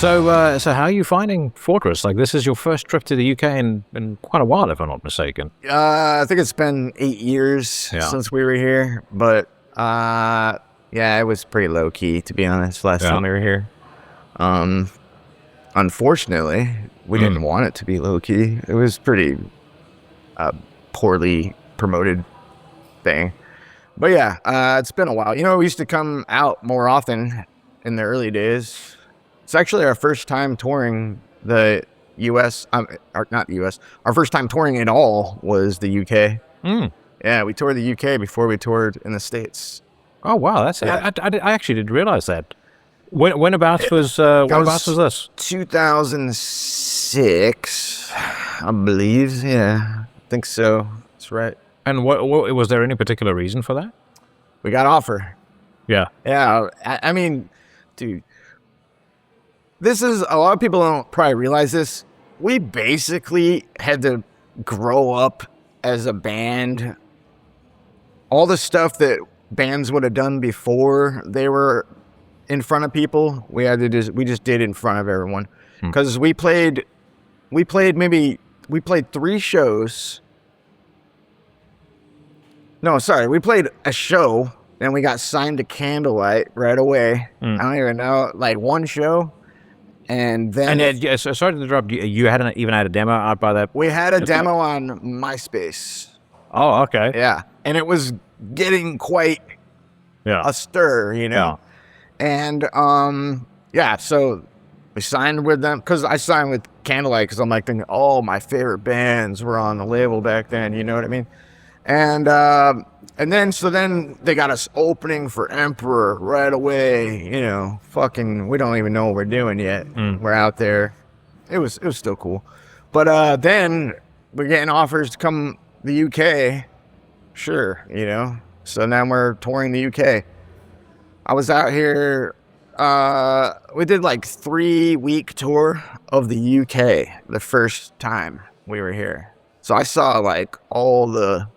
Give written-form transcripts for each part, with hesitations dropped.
So how are you finding Fortress? Like, this is your first trip to the UK in quite a while, if I'm not mistaken. I think it's been 8 years since we were here, but yeah, it was pretty low key, to be honest, last time we were here. Unfortunately, we didn't want it to be low key. It was pretty poorly promoted thing. But yeah, it's been a while. You know, we used to come out more often in the early days. It's actually our first time touring the U.S. Or not the U.S. Our first time touring at all was the U.K. Yeah, we toured the U.K. before we toured in the States. Oh wow, that's I actually didn't realize that. Whenabouts was this? 2006, I believe. Yeah, I think so. That's right. And what was there any particular reason for that? We got offer. Yeah. Yeah. I mean, dude, this is, a lot of people don't probably realize this. We basically had to grow up as a band. All the stuff that bands would have done before they were in front of people, we just did in front of everyone. Because we played 3 shows. No, sorry, we played a show, and we got signed to Candlelight right away. I don't even know, like 1 show. And then... so sorry to interrupt, you hadn't even had a demo out by that... We had a demo on MySpace. Oh, okay. Yeah, and it was getting quite a stir, you know? Yeah. And, so we signed with them, because I signed with Candlelight, because I'm like thinking, all my favorite bands were on the label back then, you know what I mean? And then they got us opening for Emperor right away, you know, we don't even know what we're doing yet. We're out there. It was still cool. But then we're getting offers to come the UK. Sure, you know. So now we're touring the UK. I was out here, we did like 3-week tour of the UK the first time we were here. So I saw like all the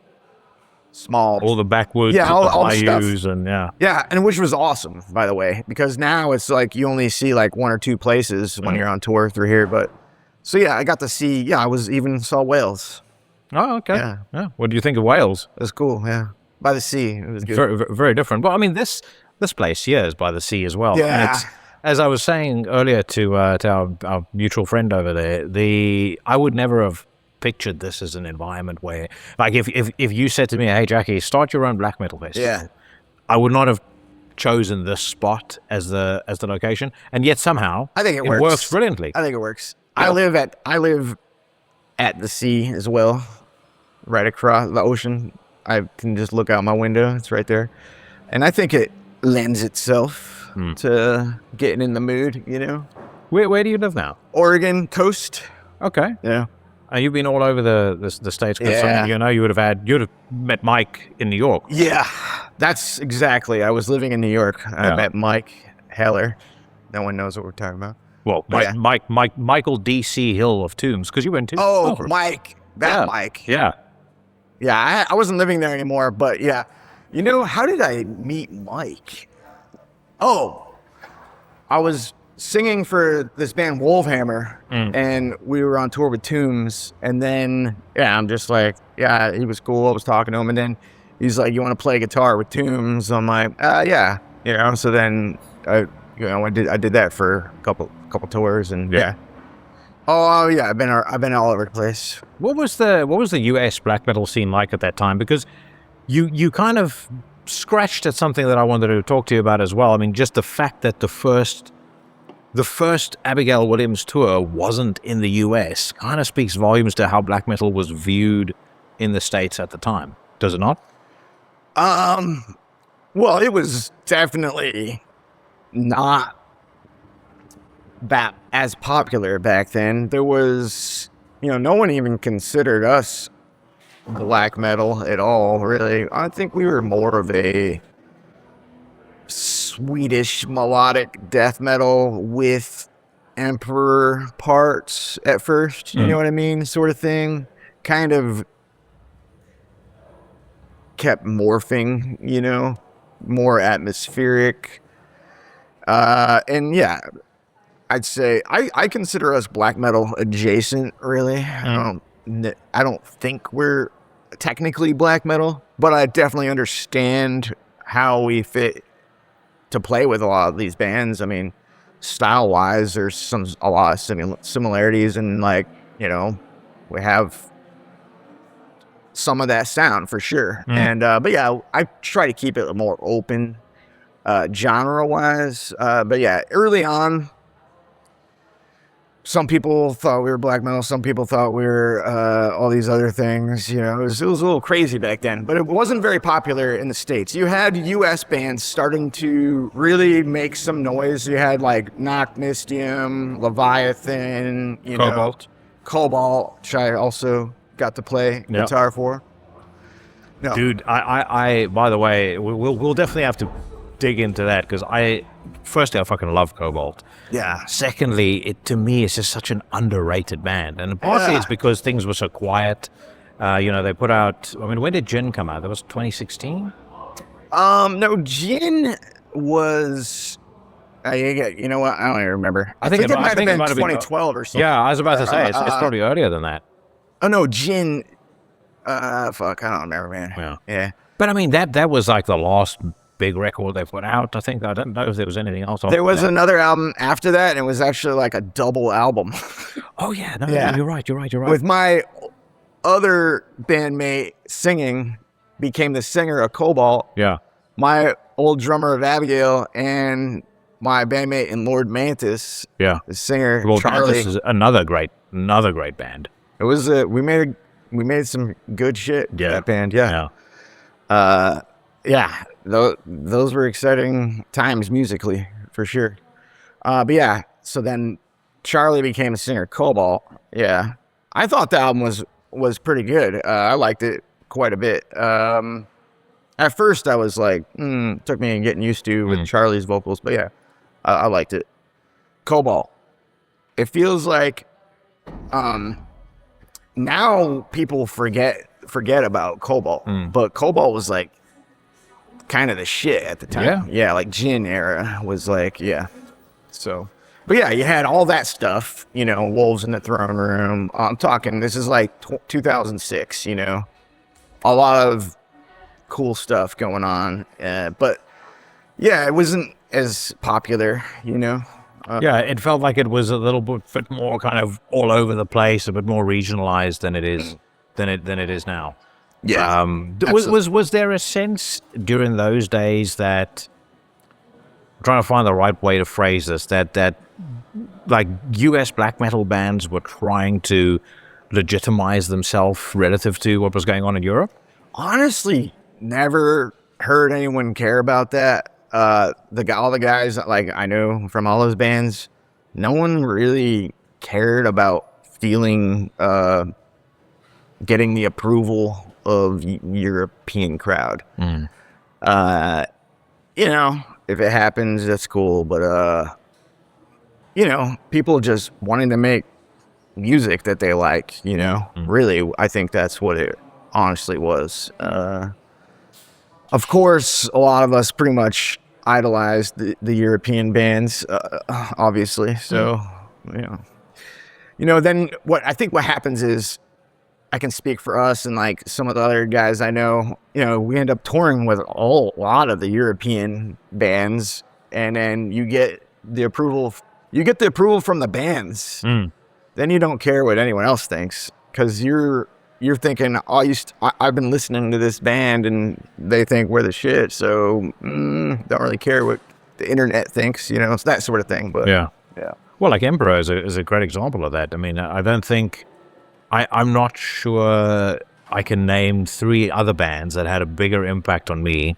backwoods, all the bayous, and and which was awesome, by the way, because now it's like you only see like 1 or 2 places when you're on tour through here. But so I got to see. I saw Wales. Oh, okay. Yeah. What do you think of Wales? It was cool. Yeah, by the sea. It was good. Very, very different. Well, I mean, this place here is by the sea as well. Yeah. And as I was saying earlier to our mutual friend over there, I would never have pictured this as an environment where, like, if you said to me, "Hey Jackie, start your own black metal festival," I would not have chosen this spot as the location, and yet somehow I think it works. Works brilliantly. I think it works. Yeah. I live at the sea as well, right across the ocean. I can just look out my window; it's right there, and I think it lends itself to getting in the mood. You know, where do you live now? Oregon coast. Okay. Yeah. You've been all over the states. Yeah. You know, you'd have met Mike in New York. Yeah, that's exactly. I was living in New York. I met Mike Heller. No one knows what we're talking about. Well, Michael D.C. Hill of Tombs, because you went to. Oh, Mike. Mike. Yeah. Yeah, I wasn't living there anymore, but yeah. You know, how did I meet Mike? Oh, I was singing for this band Wolfhammer, and we were on tour with Tombs, and then I'm just like, he was cool. I was talking to him, and then he's like, "You want to play guitar with Tombs?" I'm like, yeah, you know. So then I did that for a couple tours, and Oh yeah, I've been all over the place. What was the US black metal scene like at that time? Because you kind of scratched at something that I wanted to talk to you about as well. I mean, just the fact that the first Abigail Williams tour wasn't in the US kind of speaks volumes to how black metal was viewed in the States at the time. Does it not? Well, it was definitely not that as popular back then. There was, no one even considered us black metal at all, really. I think we were more of a Swedish melodic death metal with Emperor parts at first, you know what I mean, sort of thing. Kind of kept morphing, more atmospheric. And yeah, I'd say I consider us black metal adjacent, really. I don't think we're technically black metal, but I definitely understand how we fit to play with a lot of these bands. I mean, style-wise, there's a lot of similarities, and like, you know, we have some of that sound for sure. And but yeah, I try to keep it more open genre-wise. But yeah, early on, some people thought we were black metal. Some people thought we were all these other things. You know, it was a little crazy back then, but it wasn't very popular in the States. You had U.S. bands starting to really make some noise. You had like Knock Mystium, Leviathan, Cobalt, which I also got to play guitar for. No. Dude, I by the way, we'll definitely have to dig into that, because firstly, I fucking love Cobalt. Yeah. Secondly, to me, it's just such an underrated band. And partly it's because things were so quiet. You know, they put out, I mean, when did Gin come out? That was 2016? No, Gin was, you know what? I don't even remember. I think it might have been 2012 or something. Yeah, I was about to say, it's probably earlier than that. Oh, no, Gin, fuck, I don't remember, man. Yeah. But I mean, that was like the last big record they put out. I think, I don't know if there was anything else. There was another album after that, and it was actually like a double album. Oh yeah, no, you're right. With my other bandmate singing, became the singer of Cobalt. Yeah. My old drummer of Abigail and my bandmate in Lord Mantis. Yeah. The singer Lord Charlie. Mantis is another great band. It was we made some good shit. Yeah. That band. Yeah. Yeah. Those were exciting times musically, for sure. But yeah, so then Charlie became a singer of Cobalt. Yeah. I thought the album was pretty good. I liked it quite a bit. At first I was like, took me getting used to with Charlie's vocals, but yeah, I liked it. Cobalt. It feels like now people forget about Cobalt, but Cobalt was like kind of the shit at the time. Yeah, like Gin era was like, so, but yeah, you had all that stuff, you know, Wolves in the Throne Room. I'm talking, this is like 2006, you know, a lot of cool stuff going on, but yeah, it wasn't as popular, you know. Yeah, it felt like it was a little bit more kind of all over the place, a bit more regionalized than it is now. Yeah. Was there a sense during those days that, I'm trying to find the right way to phrase this, that like US black metal bands were trying to legitimize themselves relative to what was going on in Europe? Honestly, never heard anyone care about that. All the guys like I know from all those bands, no one really cared about feeling getting the approval of European crowd. You know, if it happens, that's cool. But you know, people just wanting to make music that they like. You know, really, I think that's what it honestly was. Of course, a lot of us pretty much idolized the European bands, obviously. So, you know, then what happens is, I can speak for us and like some of the other guys I know, you know, we end up touring with a lot of the European bands, and then you get the approval from the bands. Then you don't care what anyone else thinks, because you're thinking, I've been listening to this band and they think we're the shit, so don't really care what the internet thinks, you know. It's that sort of thing. But yeah. Well, like Emperor is a great example of that. I mean, I don't think, I'm not sure I can name 3 other bands that had a bigger impact on me,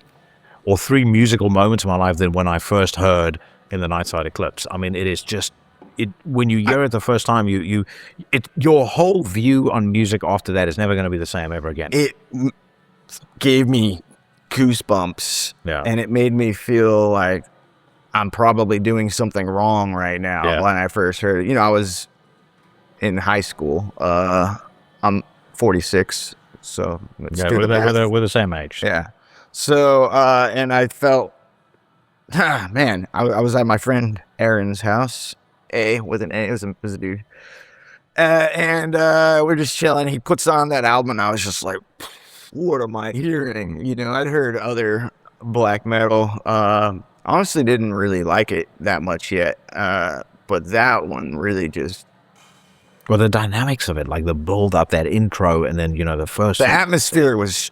or 3 musical moments in my life than when I first heard In the Nightside Eclipse. I mean, it is just, when you hear it the first time, your whole view on music after that is never going to be the same ever again. It gave me goosebumps, and it made me feel like I'm probably doing something wrong right now. When I first heard it, you know, I was in high school. I'm 46, so we're the same age. Yeah. So and I felt, man, I was at my friend Aaron's house, A with an A. It was a dude. And we're just chilling. He puts on that album, and I was just like, what am I hearing? You know, I'd heard other black metal. Honestly, didn't really like it that much yet. But that one really just... Well, the dynamics of it, like the build up, that intro, and then, you know, the first... The atmosphere was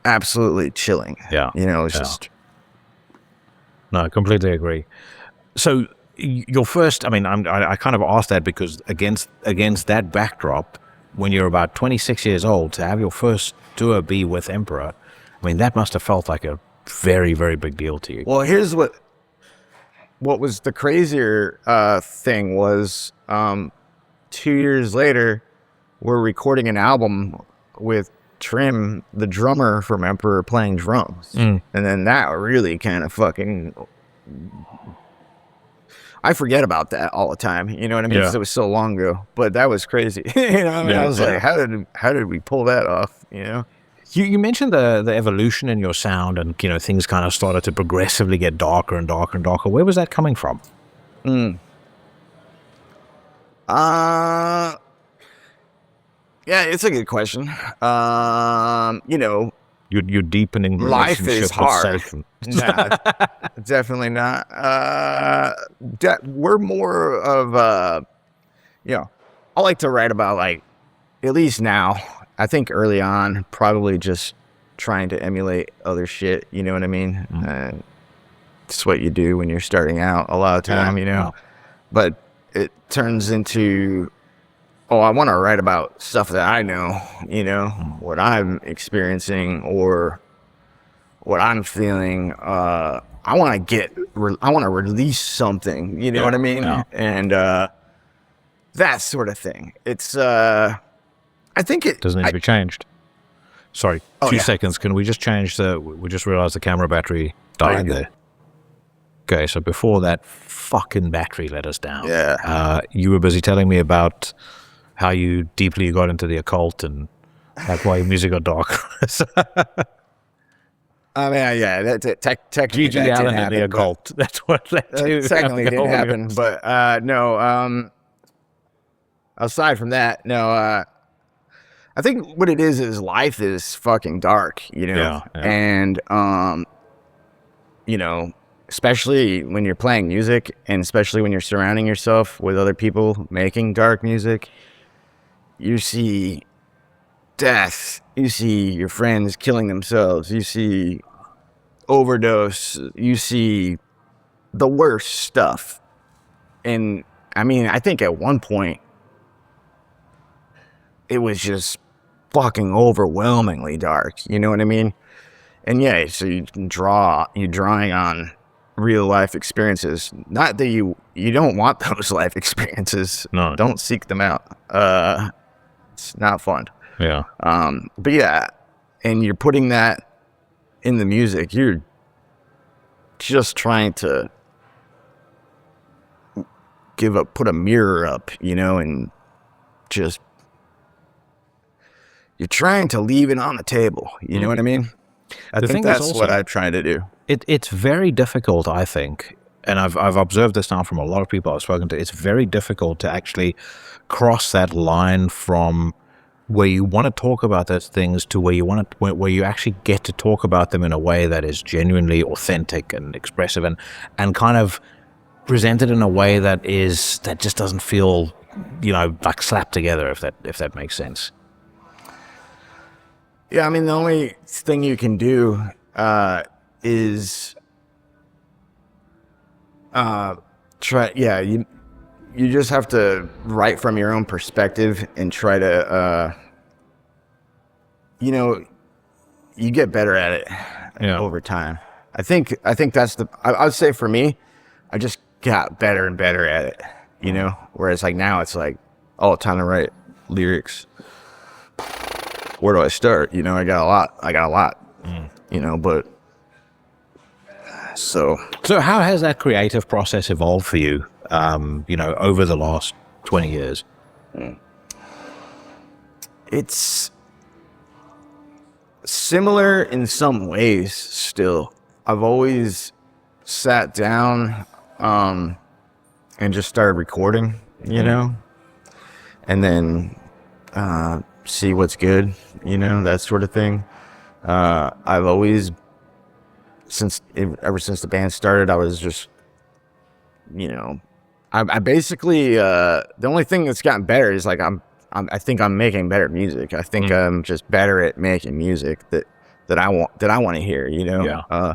absolutely chilling. Yeah. You know, it's just... No, I completely agree. So your first, I mean, I kind of asked that because against that backdrop, when you're about 26 years old, to have your first tour be with Emperor, I mean, that must have felt like a very, very big deal to you. Well, here's what was the crazier thing was 2 years later, we're recording an album with Trim, the drummer from Emperor, playing drums. And then that really kind of fucking... I forget about that all the time. You know what I mean? Because it was so long ago. But that was crazy. You know what I mean? I was like, how did we pull that off? You know? You mentioned the evolution in your sound, and, you know, things kind of started to progressively get darker and darker and darker. Where was that coming from? Yeah, it's a good question. You know, you're deepening life is hard. with Satan. Nah, definitely not. We're more of you know, I like to write about, like, at least now. I think early on, probably just trying to emulate other shit. You know what I mean? It's what you do when you're starting out a lot of time, you know. But it turns into, I want to write about stuff that I know, you know, what I'm experiencing or what I'm feeling. I want to release something, you know what I mean? And that sort of thing. It's, I think it doesn't need to be changed. Sorry, 2 seconds. Can we just change we just realized the camera battery died there. Okay, so before that fucking battery let us down. You were busy telling me about how you deeply got into the occult and that's why your music got dark. I mean, that technically G.G. Allen and the occult. That's what led to. Technically didn't happen, but no. Aside from that, no. I think what it is life is fucking dark, you know, and you know, especially when you're playing music, and especially when you're surrounding yourself with other people making dark music, you see death, you see your friends killing themselves, you see overdose, you see the worst stuff. And I mean, I think at one point it was just fucking overwhelmingly dark, you know what I mean? And yeah, so you're drawing on real life experiences. Not that you don't want those life experiences. No. Don't seek them out. It's not fun. Yeah. But yeah, and you're putting that in the music. You're just trying to put a mirror up, you know, and just you're trying to leave it on the table. You know what I mean? I think that's also what I'm trying to do. It's very difficult, I think, and I've observed this now from a lot of people I've spoken to. It's very difficult to actually cross that line from where you want to talk about those things to where you actually get to talk about them in a way that is genuinely authentic and expressive and kind of presented in a way that just doesn't feel, you know, like slapped together, if that makes sense. Yeah, I mean, the only thing you can do is try. Yeah, you just have to write from your own perspective and try to, you know, you get better at it over time. I think that's I would say for me, I just got better and better at it. You know, whereas like now it's like, time to write lyrics. Where do I start? You know, I got a lot, you know, but so how has that creative process evolved for you, you know, over the last 20 years? It's similar in some ways still. I've always sat down, and and just started recording, you know, and then see what's good, you know, that sort of thing. I've always, ever since the band started, I was just, you know, I basically, the only thing that's gotten better is like I think I'm making better music. I think I'm just better at making music that I want to hear, you know. Yeah.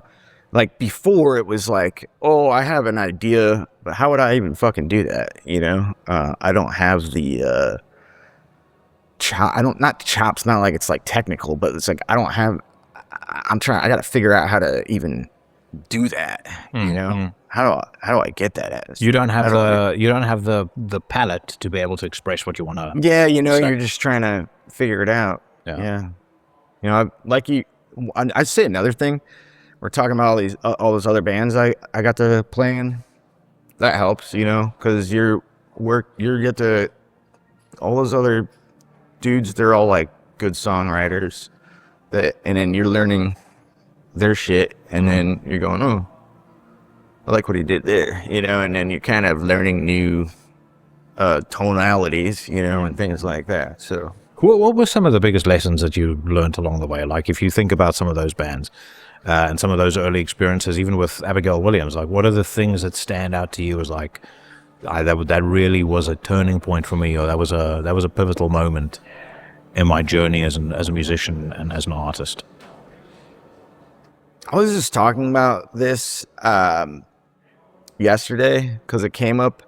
Like before, it was like, oh, I have an idea, but how would I even fucking do that? You know, I don't have the not chops, not like it's like technical, but it's like I got to figure out how to even do that. You know, how do I get that at? You don't have the palette to be able to express what you want to. Yeah, you know, you're just trying to figure it out. Yeah. You know, I'd say another thing. We're talking about all those other bands I got to play in. That helps, you know, because you get to all those other dudes. They're all like good songwriters, and then you're learning their shit, and then you're going, oh, I like what he did there, you know, and then you're kind of learning new tonalities, you know, and things like that. So, what were some of the biggest lessons that you learned along the way? Like, if you think about some of those bands. And some of those early experiences, even with Abigail Williams, like what are the things that stand out to you as like that really was a turning point for me, or that was a pivotal moment in my journey as a musician and as an artist? I was just talking about this yesterday because it came up.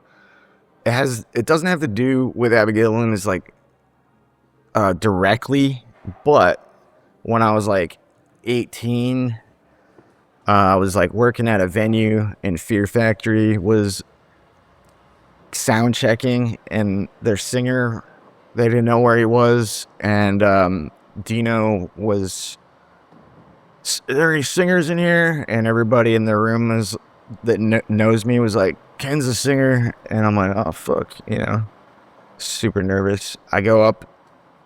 It doesn't have to do with Abigail Williams like directly, but when I was like 18. I was like working at a venue, and Fear Factory was sound checking, and their singer, they didn't know where he was, and Dino was, are there any singers in here? And everybody in the room knows me was like, Ken's a singer, and I'm like, oh fuck, you know, super nervous. I go up,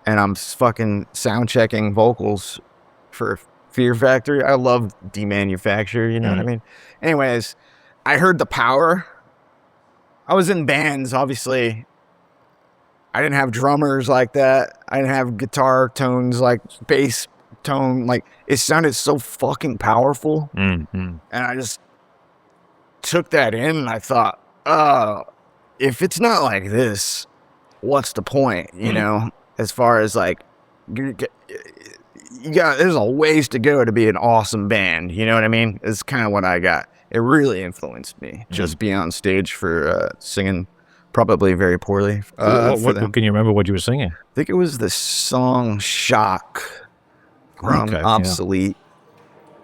and I'm fucking sound checking vocals for Fear Factory. I love Demanufacture, you know what I mean? Anyways, I heard the power. I was in bands, obviously. I didn't have drummers like that. I didn't have guitar tones like bass tone. Like, it sounded so fucking powerful. And I just took that in, and I thought, if it's not like this, what's the point, you know? As far as like, there's a ways to go to be an awesome band, you know what I mean? It's kind of what I got. It really influenced me, just being on stage for singing probably very poorly. Can you remember what you were singing? I think it was the song Shock from Obsolete,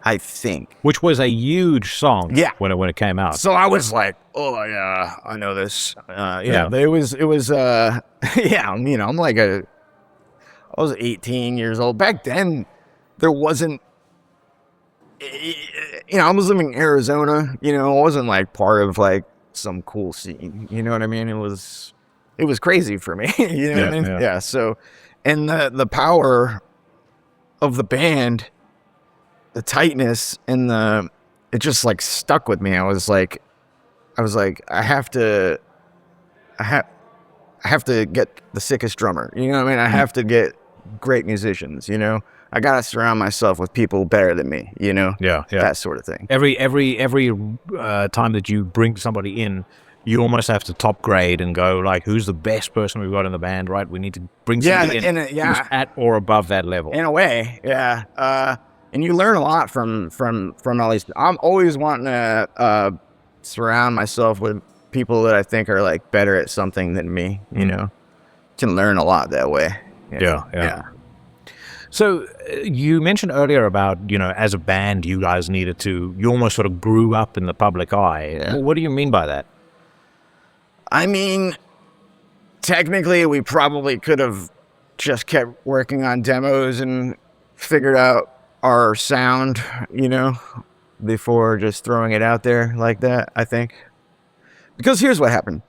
I think. Which was a huge song when it came out. So I was like, oh yeah, I know this. It was yeah, you know, I'm like I was 18 years old. Back then, there wasn't, you know, I was living in Arizona, you know, I wasn't like part of like some cool scene, you know what I mean? It was crazy for me, you know what I mean? Yeah. So, and the power of the band, the tightness and it just like stuck with me. I was like, I have to get the sickest drummer, you know what I mean? I have to get great musicians, you know? I gotta surround myself with people better than me, you know? Yeah. That sort of thing. Every time that you bring somebody in, you almost have to top grade and go like, who's the best person we've got in the band, right? We need to bring somebody in who's at or above that level. In a way, yeah. And you learn a lot from all these. I'm always wanting to surround myself with people that I think are like better at something than me, you know? Can learn a lot that way. Yeah. So you mentioned earlier about, you know, as a band, you guys you almost sort of grew up in the public eye. Yeah. What do you mean by that? I mean, technically, we probably could have just kept working on demos and figured out our sound, you know, before just throwing it out there like that, I think. Because here's what happened.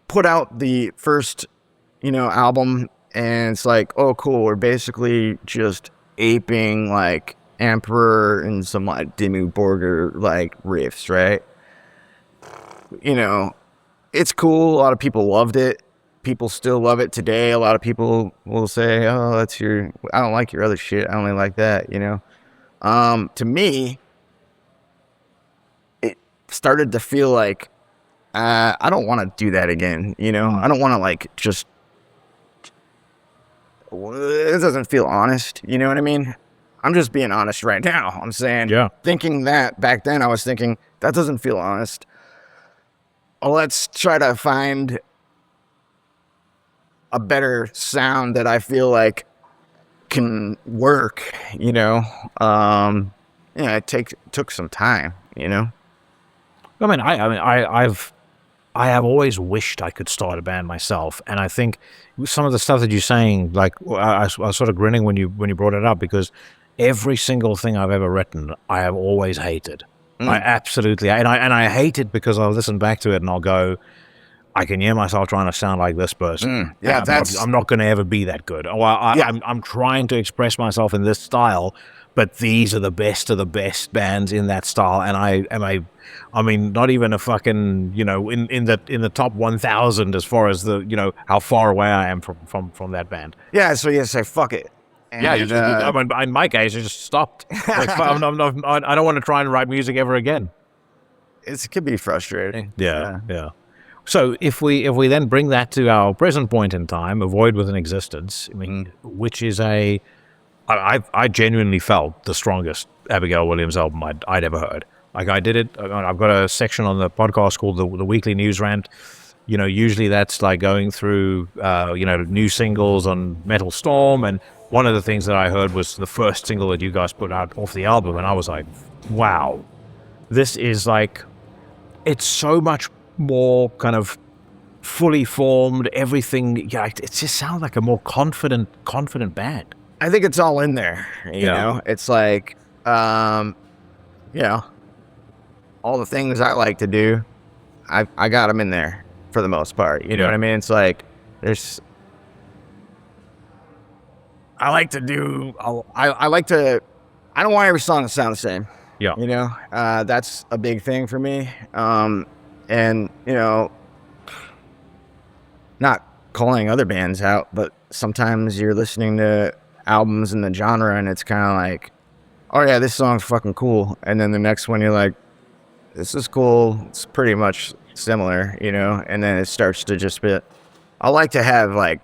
Put out the first, you know, album, and it's like, oh, cool, we're basically just aping, like, Emperor and some, like, Dimmu Borgir, like, riffs, right? You know, it's cool. A lot of people loved it. People still love it today. A lot of people will say, "Oh, I don't like your other shit. I only like that." To me, it started to feel like I don't want to do that again. I don't want to like just. It doesn't feel honest. You know what I mean? I'm just being honest right now. I'm saying, thinking that back then, I was thinking that doesn't feel honest. Let's try to find a better sound that I feel like can work, it took some time, I have always wished I could start a band myself, and I think some of the stuff that you're saying, like I was sort of grinning when you brought it up, because every single thing I've ever written, I have always hated. I absolutely, and I hate it because I'll listen back to it and I'll go, I can hear myself trying to sound like this person. I'm not going to ever be that good. I'm trying to express myself in this style, but these are the best of the best bands in that style, and I mean, not even a fucking, in the top 1,000 as far as the, how far away I am from that band. Yeah, so you say fuck it. And, in my case, I just stopped. Like, I don't want to try and write music ever again. It could be frustrating. Yeah. So if we then bring that to our present point in time, A Void Within Existence, I mean, which is I genuinely felt the strongest Abigail Williams album I'd ever heard. Like, I did it. I've got a section on the podcast called the Weekly News Rant. Usually that's like going through new singles on Metal Storm, and one of the things that I heard was the first single that you guys put out off the album, and I was like, wow, this is like, it's so much more kind of fully formed, everything. Yeah, it just sounds like a more confident band. I think it's all in there. You know, it's like, all the things I like to do, I got them in there for the most part. You know what I mean? It's like I like to I don't want every song to sound the same. Yeah. That's a big thing for me. And, not calling other bands out, but sometimes you're listening to albums in the genre and it's kind of like, oh yeah, this song's fucking cool. And then the next one you're like, this is cool. It's pretty much similar, and then it starts to just be, I like to have like,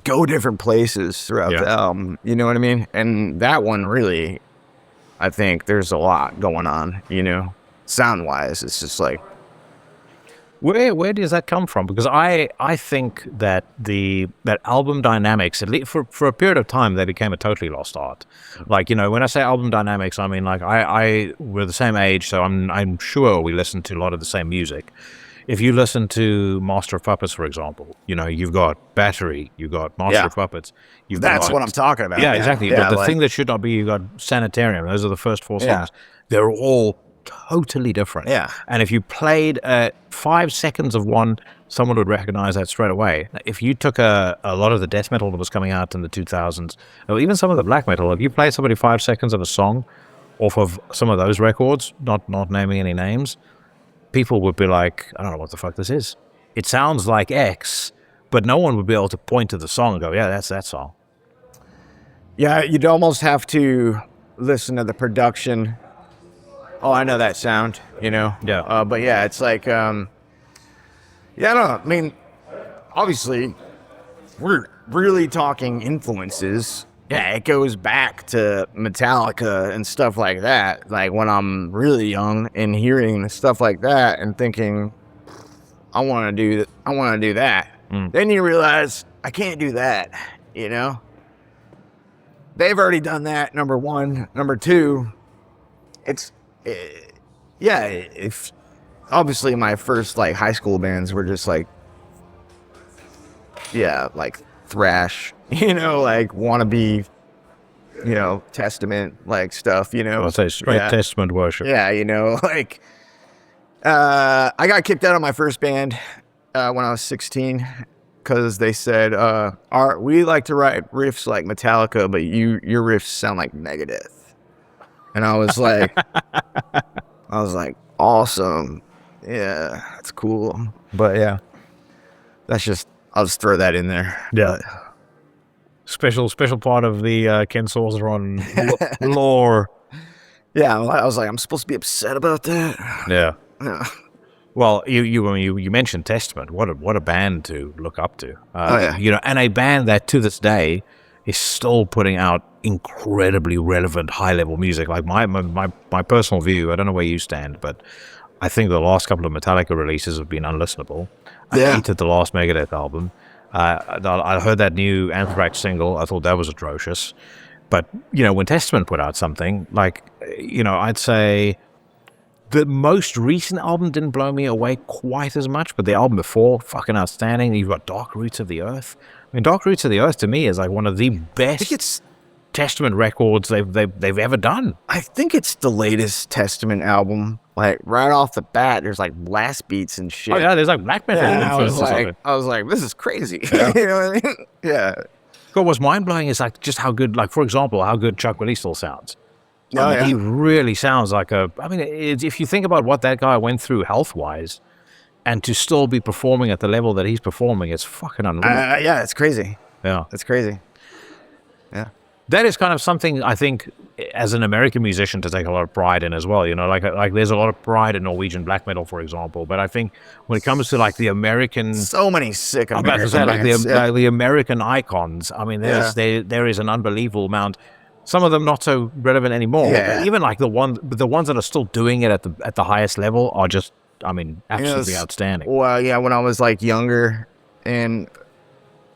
go different places throughout the album. You know what I mean? And that one really, I think there's a lot going on, sound wise. It's just like, where does that come from? Because I think that that album dynamics, at least for a period of time, they became a totally lost art. Like, when I say album dynamics, I mean, like, we're the same age, so I'm sure we listen to a lot of the same music. If you listen to Master of Puppets, for example, you've got Battery, you've got Master of Puppets. That's what I'm talking about. Yeah, exactly. But the thing that should not be, you've got Sanitarium. Those are the first four songs. Yeah. They're all totally different. Yeah. And if you played 5 seconds of one, someone would recognize that straight away. If you took a lot of the death metal that was coming out in the 2000s, or even some of the black metal, if you played somebody 5 seconds of a song off of some of those records, not naming any names, people would be like, I don't know what the fuck this is. It sounds like X, but no one would be able to point to the song and go, yeah, that's that song. Yeah, you'd almost have to listen to the production. Oh, I know that sound, Yeah. But yeah, it's like, I don't know. I mean, obviously, we're really talking influences. Yeah, it goes back to Metallica and stuff like that. Like, when I'm really young and hearing stuff like that and thinking, I want to do that. Then you realize I can't do that. They've already done that. Number one. Number two, if obviously my first like high school bands were just like, like thrash, like wannabe, Testament like stuff, I'll say straight Testament worship. Yeah, like I got kicked out of my first band when I was 16 because they said, we like to write riffs like Metallica, but your riffs sound like Megadeth. And I was like, awesome. Yeah, that's cool. But yeah, that's just, I'll just throw that in there. Yeah. Special part of the Ken Sorceron lore. Yeah, I was like, I'm supposed to be upset about that. Yeah. Yeah. Well, you mentioned Testament. What a band to look up to. Yeah. You know, and a band that to this day is still putting out incredibly relevant, high level music. Like my personal view, I don't know where you stand, but I think the last couple of Metallica releases have been unlistenable. I hated the last Megadeth album. I heard that new Anthrax single. I thought that was atrocious. But, you know, when Testament put out something, like, you know, I'd say the most recent album didn't blow me away quite as much, but the album before, fucking outstanding. You've got Dark Roots of the Earth. I mean, Dark Roots of the Earth to me is like one of the best Testament records they've ever done. I think it's the latest Testament album. Like right off the bat, there's like blast beats and shit. Oh yeah, there's like black metal. Yeah, I was like, this is crazy. Yeah. You know what I mean? Yeah. But what's mind blowing is like just how good, like for example, how good Chuck Willie still sounds. Oh, He really sounds like if you think about what that guy went through health wise, and to still be performing at the level that he's performing, it's fucking unreal. Yeah, it's crazy. Yeah, it's crazy. Yeah. That is kind of something I think as an American musician to take a lot of pride in as well. You know, like there's a lot of pride in Norwegian black metal, for example. But I think when it comes to like the American, so many sick American the American icons. I mean, there is an unbelievable amount. Some of them not so relevant anymore. Yeah. But even like the ones that are still doing it at the highest level are just, I mean, absolutely outstanding. Well, yeah, when I was like younger and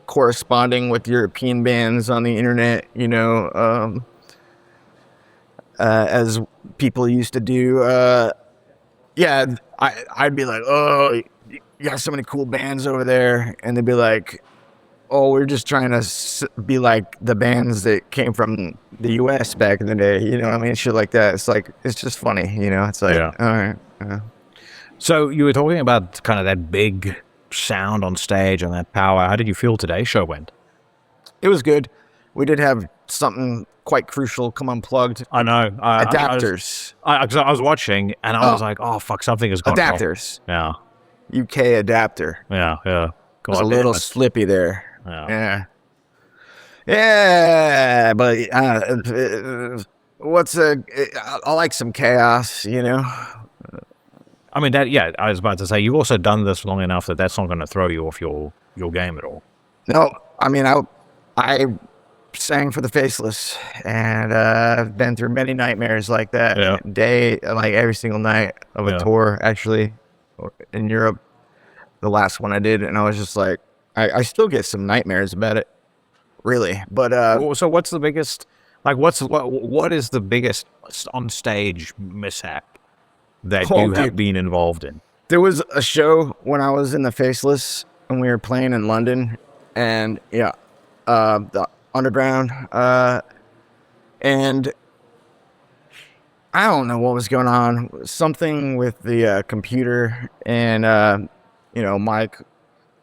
corresponding with European bands on the internet, you know, as people used to do, I'd be like, oh, you got so many cool bands over there, and they'd be like, oh, we're just trying to be like the bands that came from the U.S. back in the day, you know what I mean? Shit like that. It's like, it's just funny, you know? It's like, all right. So you were talking about kind of that big sound on stage and that power. How did you feel today's show went? It was good. We did have something quite crucial come unplugged. I know. Adapters. Because I was watching and I was like, oh, fuck, something has gone wrong. Adapters. Yeah. UK adapter. Yeah. It was a little slippy there. Yeah. Yeah, but I like some chaos, you know? I mean, I was about to say, you've also done this long enough that's not going to throw you off your game at all. No, I mean, I sang for the Faceless, and I've been through many nightmares like that. Like every single night of a tour, actually, in Europe, the last one I did, and I was just like, I still get some nightmares about it, really. But so what's the biggest? Like, what is the biggest on stage mishap that you have been involved in? There was a show when I was in the Faceless, and we were playing in London, and the Underground, and I don't know what was going on. Something with the computer, and Mike.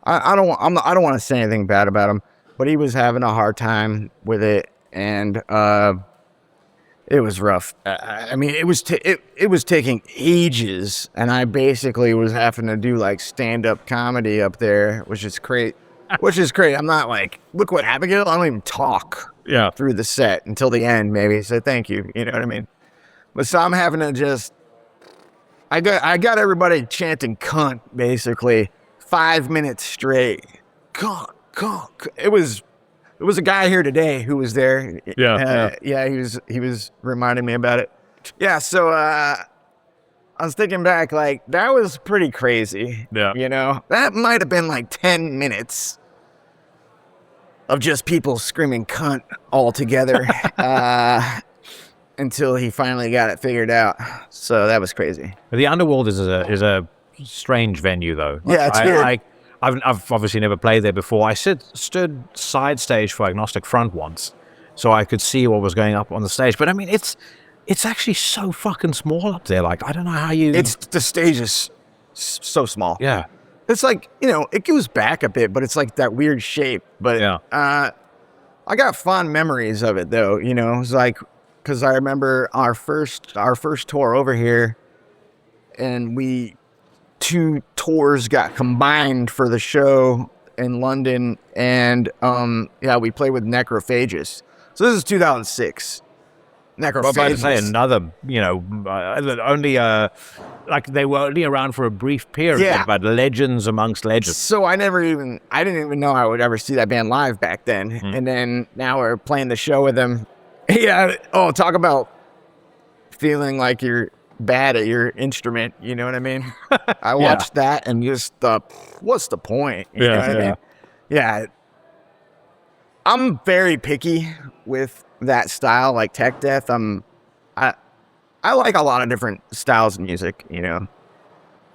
I don't want to say anything bad about him, but he was having a hard time with it, and it was rough. I mean, it was taking ages, and I basically was having to do like stand-up comedy up there, which is great. I'm not like, look what Abigail. I don't even talk through the set until the end, maybe. So thank you. You know what I mean? But so I'm having to just. I got everybody chanting "cunt" basically 5 minutes straight. Cunt. It was a guy here today who was there. He was reminding me about it. Yeah, so I was thinking back, like, that was pretty crazy. Yeah. You know? That might have been like 10 minutes of just people screaming cunt all together until he finally got it figured out. So that was crazy. The Underworld is a strange venue, though. Yeah, it's weird. I've obviously never played there before. I stood side stage for Agnostic Front once, so I could see what was going up on the stage. But I mean, it's actually so fucking small up there. Like, I don't know how you. The stage is so small. Yeah, it's like, it goes back a bit, but it's like that weird shape. But I got fond memories of it though. It's like, because I remember our first tour over here, and we two tours got combined for the show in London, and we played with Necrophagus. So this is 2006. Necrophagus. Well, about to say another, only like they were only around for a brief period, but legends amongst legends. So I didn't even know I would ever see that band live back then. And then now we're playing the show with them. Yeah. Oh, talk about feeling like you're bad at your instrument. You know what I mean? I watched that and just what's the point? You know what I mean? Yeah. I'm very picky with that style, like tech death. I like a lot of different styles of music,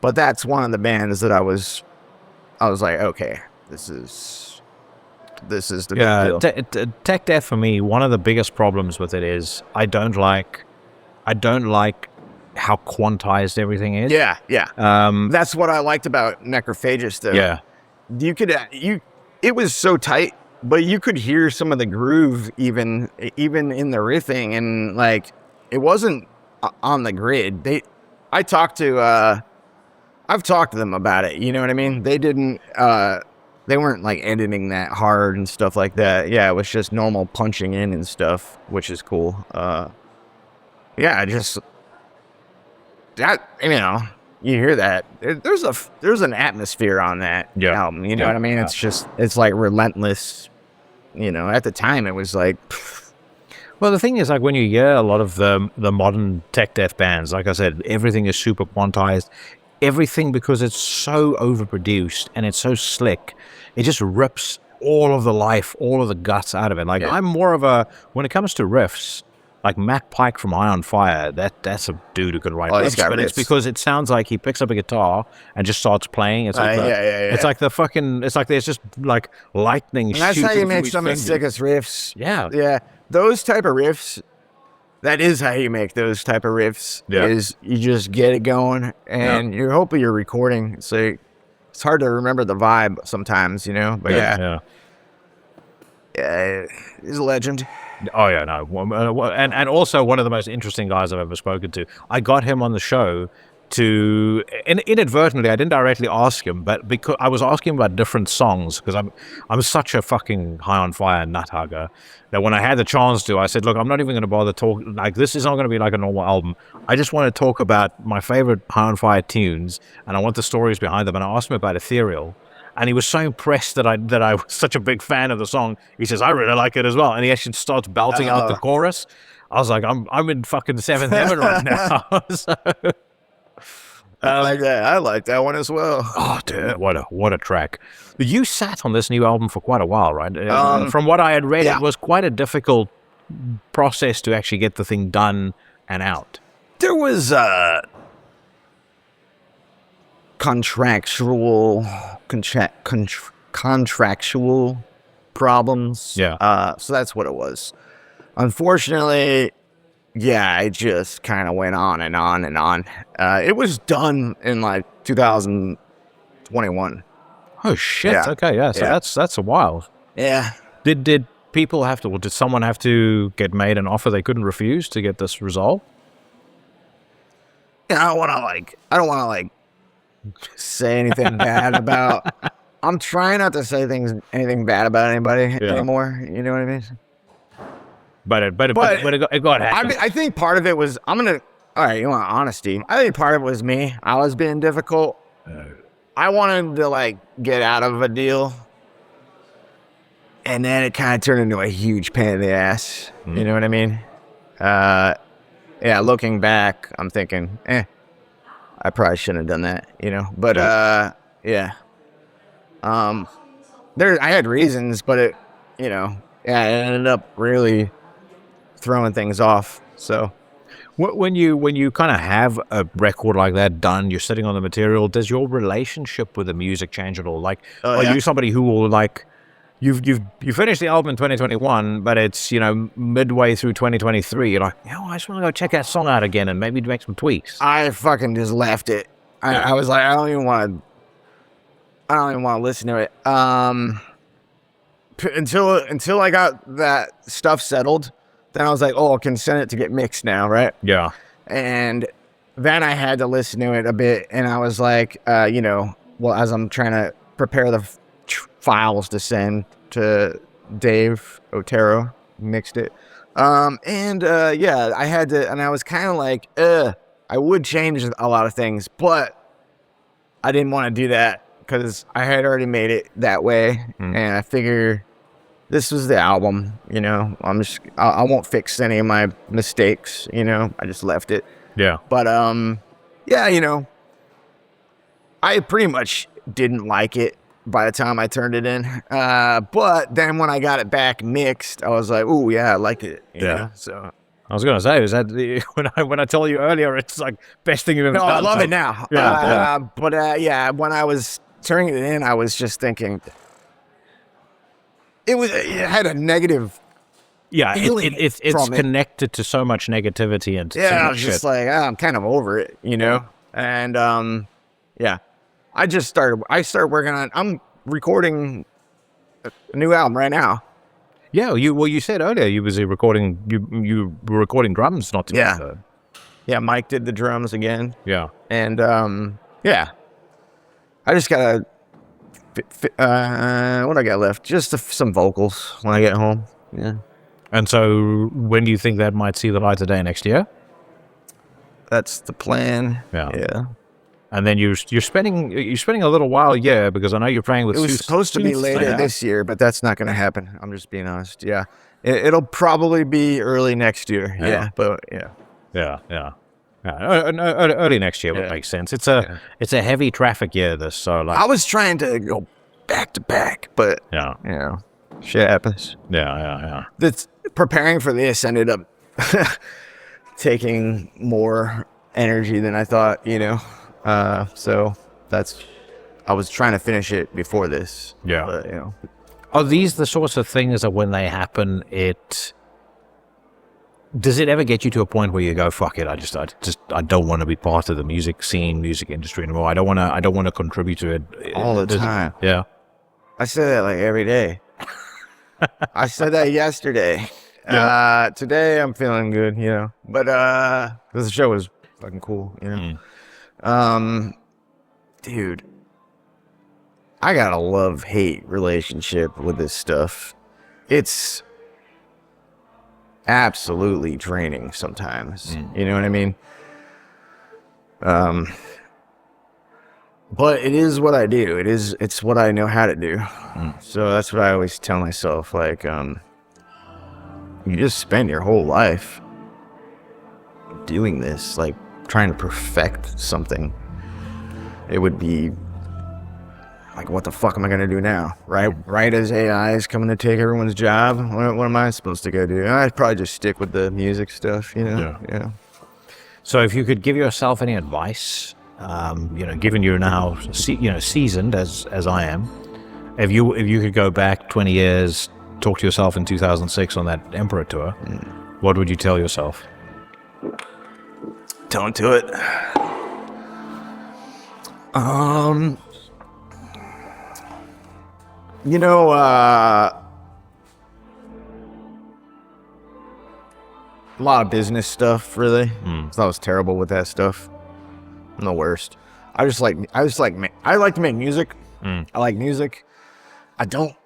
but that's one of the bands that I was like, okay, this is the big deal. Tech death for me, one of the biggest problems with it is I don't like how quantized everything is. Yeah. That's what I liked about Necrophagus, though. Yeah, it was so tight, but you could hear some of the groove even in the riffing, and like it wasn't on the grid. I've talked to them about it. You know what I mean? They didn't. They weren't like editing that hard and stuff like that. Yeah, it was just normal punching in and stuff, which is cool. Just that, you hear that. There's an atmosphere on that album. You know what I mean? It's like relentless. At the time it was like. Well, the thing is, like, when you hear a lot of the modern tech death bands, like I said, everything is super quantized. Everything, because it's so overproduced and it's so slick, it just rips all of the life, all of the guts out of it. Like, I'm more of when it comes to riffs, like Matt Pike from Eye on Fire, that's a dude who can write riffs, but it's because it sounds like he picks up a guitar and just starts playing. It's like it's like it's like there's just like lightning. And that's how you make some of the sickest riffs. Yeah. Those type of riffs, that is how you make those type of riffs, is you just get it going, and you're hoping you're recording, so it's hard to remember the vibe sometimes, but he's a legend. Oh, yeah, no. And also one of the most interesting guys I've ever spoken to. I got him on the show inadvertently, I didn't directly ask him, but because I was asking him about different songs, because I'm such a fucking High on Fire nut hugger that when I had the chance to, I said, look, I'm not even going to bother talking, like, this is not going to be like a normal album. I just want to talk about my favorite High on Fire tunes, and I want the stories behind them. And I asked him about Ethereal, and he was so impressed that I was such a big fan of the song. He says, I really like it as well. And he actually starts belting out the chorus. I was like, I'm in fucking seventh heaven right now. So, I like that. I like that one as well. Oh, dude, what a track! You sat on this new album for quite a while, right? From what I had read, it was quite a difficult process to actually get the thing done and out. There was contractual problems. Yeah. So that's what it was. Unfortunately. Yeah, it just kind of went on and on and on. It was done in like 2021. Oh shit! Yeah. Okay, yeah. So that's a while. Yeah. Did people have to? Or did someone have to get made an offer they couldn't refuse to get this resolved? Yeah, I don't want to say anything bad about. I'm trying not to say anything bad about anybody anymore. You know what I mean? But it got hacked. I think part of it was, all right, you want honesty. I think part of it was me. I was being difficult. I wanted to get out of a deal. And then it kind of turned into a huge pain in the ass. Mm. You know what I mean? Looking back, I'm thinking, I probably shouldn't have done that, But, I had reasons, but it ended up really throwing things off. So when you kind of have a record like that done, you're sitting on the material, does your relationship with the music change at all? Like, are you somebody who will you finished the album in 2021, but it's midway through 2023, you're like, I just want to go check that song out again and maybe make some tweaks? I fucking just left it. I was like, I don't even want to listen to it until I got that stuff settled. Then I was like, I can send it to get mixed now, right? Yeah. And then I had to listen to it a bit, and I was like, as I'm trying to prepare the files to send to Dave Otero, mixed it. I had to, and I was kind of like, I would change a lot of things, but I didn't want to do that because I had already made it that way, and I figure this was the album, I won't fix any of my mistakes, I just left it. Yeah. But, I pretty much didn't like it by the time I turned it in. But then when I got it back mixed, I was like, "Ooh, yeah, I liked it." Yeah. So I was gonna say, is that when I told you earlier, it's like best thing you've ever done. I love it now. Yeah. When I was turning it in, I was just thinking it had a negative. Yeah, it's connected to so much negativity and I was just like, I'm kind of over it, And I started working on. I'm recording a new album right now. Yeah, you said earlier you was recording. You were recording drums, not to yeah. Yeah, Mike did the drums again. Yeah, and I just gotta. What I got left? Just some vocals when I get home. Yeah. And so, when do you think that might see the light of day next year? That's the plan. Yeah. And then you're spending a little while, because I know you're playing with. It was supposed to be later this year, but that's not going to happen. I'm just being honest. Yeah, it'll probably be early next year. Yeah. Early next year would make sense. It's a heavy traffic year. I was trying to go back to back, but shit happens. Yeah. That's preparing for this ended up taking more energy than I thought. So I was trying to finish it before this. Yeah. But, Are these the sorts of things that when they happen, does it ever get you to a point where you go, fuck it, I don't want to be part of the music scene, music industry anymore. I don't want to contribute to it all the time. Yeah. I say that like every day. I said that yesterday. Yeah. Today I'm feeling good, but this show was fucking cool, Dude, I got a love-hate relationship with this stuff. It's absolutely draining sometimes. You know what I mean? But it is what I do. It's what I know how to do. So that's what I always tell myself. Like, you just spend your whole life doing this, like trying to perfect something. It would be like, what the fuck am I gonna do now? Right as AI is coming to take everyone's job, what am I supposed to go do? I'd probably just stick with the music stuff, Yeah. So if you could give yourself any advice, given you're now seasoned as I am, if you could go back 20 years, talk to yourself in 2006 on that Emperor tour, what would you tell yourself? Don't do it. A lot of business stuff, really. So I was terrible with that stuff. I'm the worst. I like to make music. I like music. I don't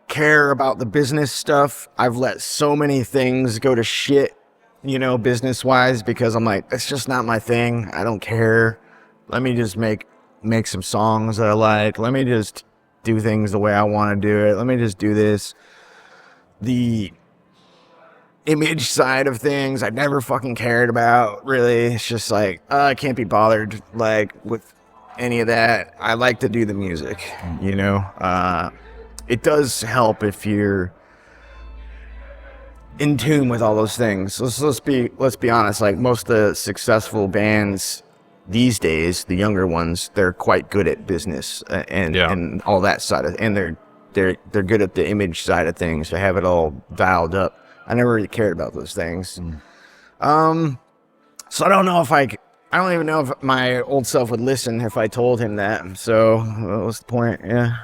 care about the business stuff. I've let so many things go to shit, business wise, because I'm like, it's just not my thing. I don't care. Let me just make some songs that I like. Let me just do things the way I want to do it. Let me just do this. The image side of things I never fucking cared about, really. It's just like, I can't be bothered like with any of that. I like to do the music, it does help if you're in tune with all those things. Let's be honest, like most of the successful bands these days, the younger ones, they're quite good at business and all that side of, and they're good at the image side of things. They have it all dialed up. I never really cared about those things. So I don't know if I don't even know if my old self would listen if I told him that. So what was the point? Yeah.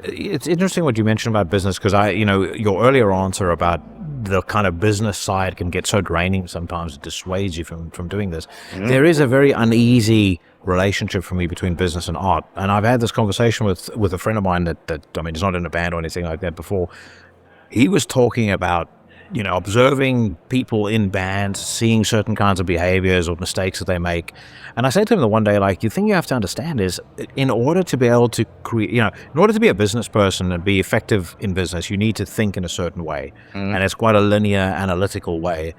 It's interesting what you mentioned about business, because your earlier answer about the kind of business side can get so draining sometimes, it dissuades you from doing this. There is a very uneasy relationship for me between business and art, and I've had this conversation with a friend of mine that I mean, he's not in a band or anything like that before. He was talking about, you know, observing people in bands, seeing certain kinds of behaviors or mistakes that they make. And I said to him the one day, like, the thing you have to understand is, in order to be able to create, you know, in order to be a business person and be effective in business, you need to think in a certain way. And it's quite a linear, analytical way.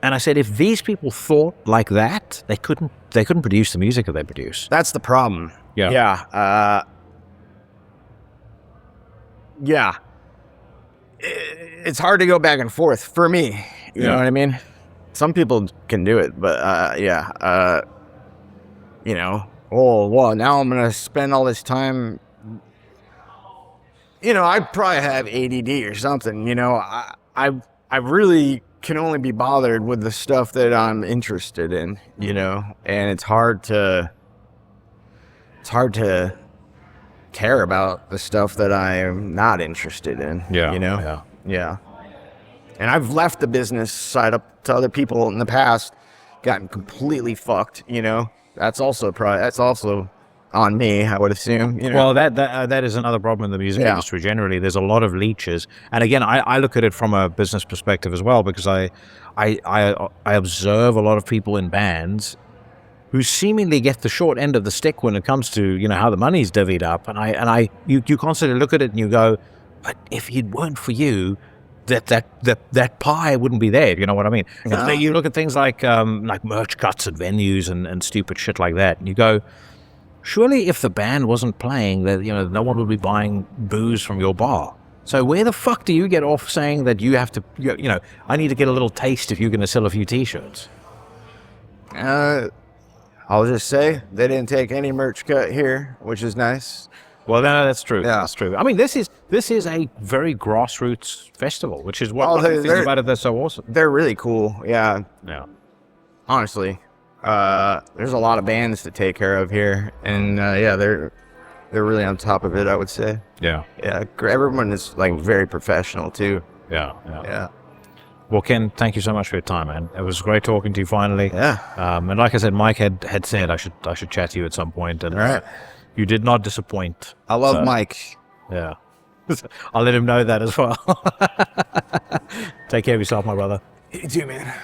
And I said, if these people thought like that, they couldn't produce the music that they produce. That's the problem. Yeah. Yeah. It's hard to go back and forth for me. You know what I mean? Some people can do it, but you know, oh, well, now I'm going to spend all this time. You know, I probably have ADD or something. You know, I really can only be bothered with the stuff that I'm interested in, you know, and it's hard to care about the stuff that I'm not interested in. You know? Yeah. And I've left the business side up to other people in the past, gotten completely fucked, you know. That's also on me, I would assume. You know? Well, that is another problem in the music industry generally. There's a lot of leeches, and again, I look at it from a business perspective as well, because I observe a lot of people in bands who seemingly get the short end of the stick when it comes to, you know, how the money's divvied up, and you constantly look at it and you go, but if it weren't for you, that pie wouldn't be there. You know what I mean? No. You look at things like merch cuts at venues and stupid shit like that, and you go, surely if the band wasn't playing, that, you know, no one would be buying booze from your bar. So where the fuck do you get off saying that you have to, you know, I need to get a little taste if you're going to sell a few T-shirts? I'll just say they didn't take any merch cut here, which is nice. Well, no, that's true. Yeah. That's true. I mean, this is a very grassroots festival, which is what the things about it that's so awesome. They're really cool. Yeah. Yeah. Honestly, there's a lot of bands to take care of here, and they're really on top of it, I would say. Yeah. Yeah. Everyone is like very professional too. Yeah. Well, Ken, thank you so much for your time, man. It was great talking to you finally. Yeah. And like I said, Mike had said I should chat to you at some point, and all right. You did not disappoint. I love Mike. Yeah. I'll let him know that as well. Take care of yourself, my brother. You too, man.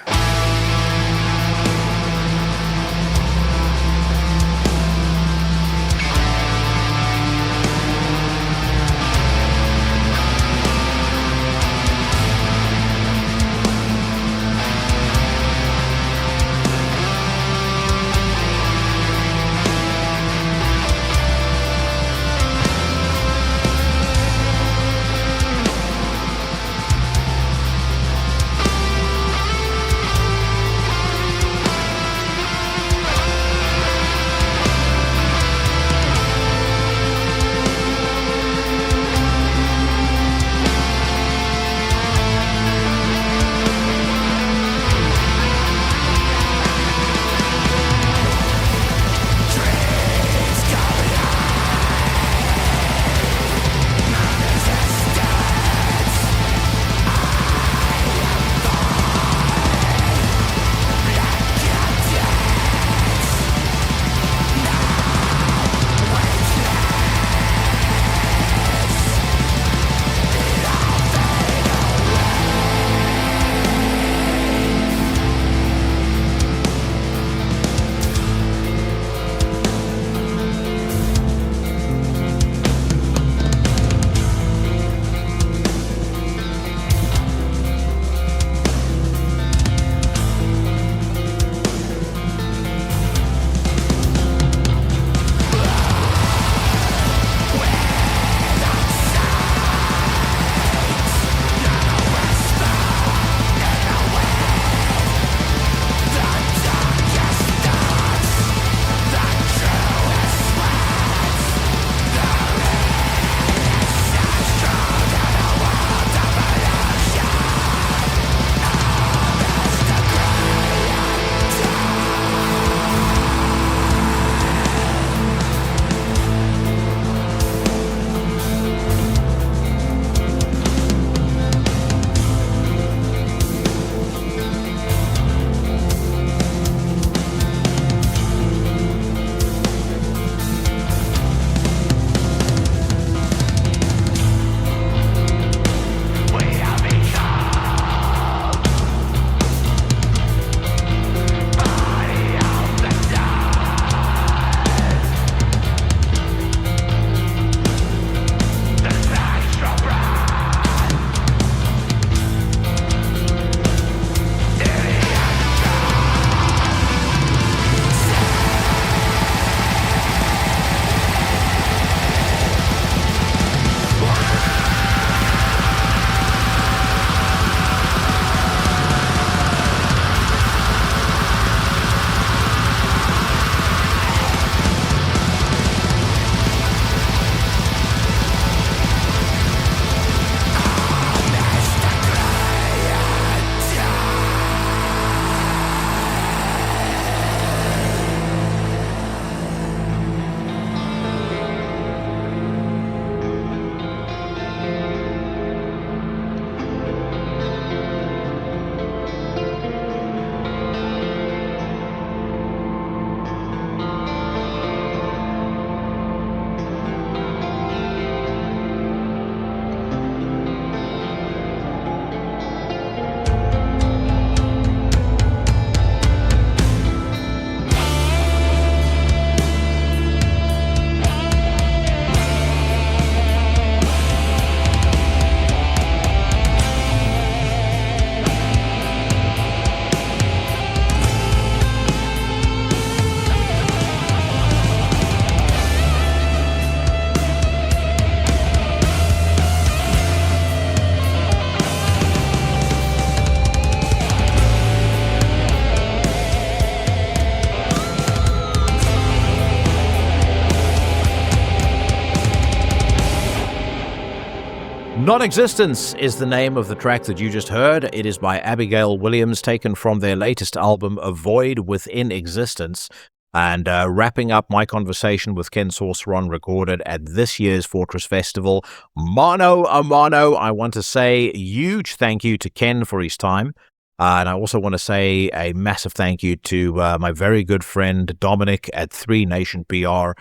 Non-Existence is the name of the track that you just heard. It is by Abigail Williams, taken from their latest album, A Void Within Existence. And wrapping up my conversation with Ken Sorceron, recorded at this year's Fortress Festival. Mano a mano, I want to say a huge thank you to Ken for his time. And I also want to say a massive thank you to my very good friend Dominic at 3 Nation PR.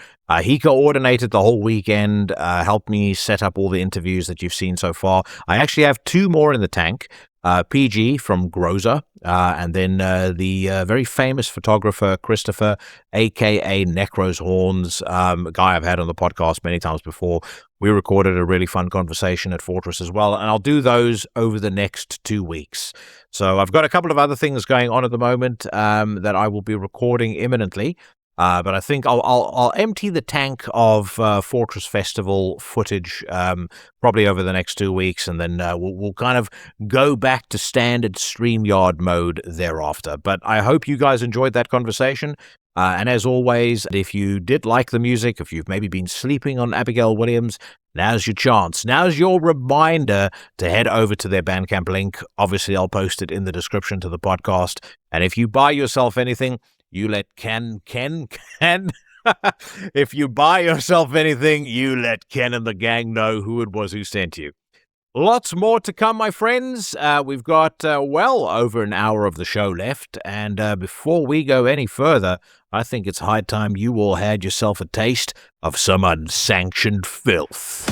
He coordinated the whole weekend, helped me set up all the interviews that you've seen so far. I actually have 2 more in the tank. PG from Groza, and then the very famous photographer Christopher, a.k.a. Necro's Horns, a guy I've had on the podcast many times before. We recorded a really fun conversation at Fortress as well, and I'll do those over the next 2 weeks. So I've got a couple of other things going on at the moment that I will be recording imminently. But I think I'll empty the tank of Fortress Festival footage probably over the next 2 weeks, and then we'll kind of go back to standard StreamYard mode thereafter. But I hope you guys enjoyed that conversation. And as always, if you did like the music, if you've maybe been sleeping on Abigail Williams, now's your chance. Now's your reminder to head over to their Bandcamp link. Obviously, I'll post it in the description to the podcast. And if you buy yourself anything, you let Ken. If you buy yourself anything, you let Ken and the gang know who it was who sent you. Lots more to come, my friends. We've got well over an hour of the show left. And before we go any further, I think it's high time you all had yourself a taste of some unsanctioned filth.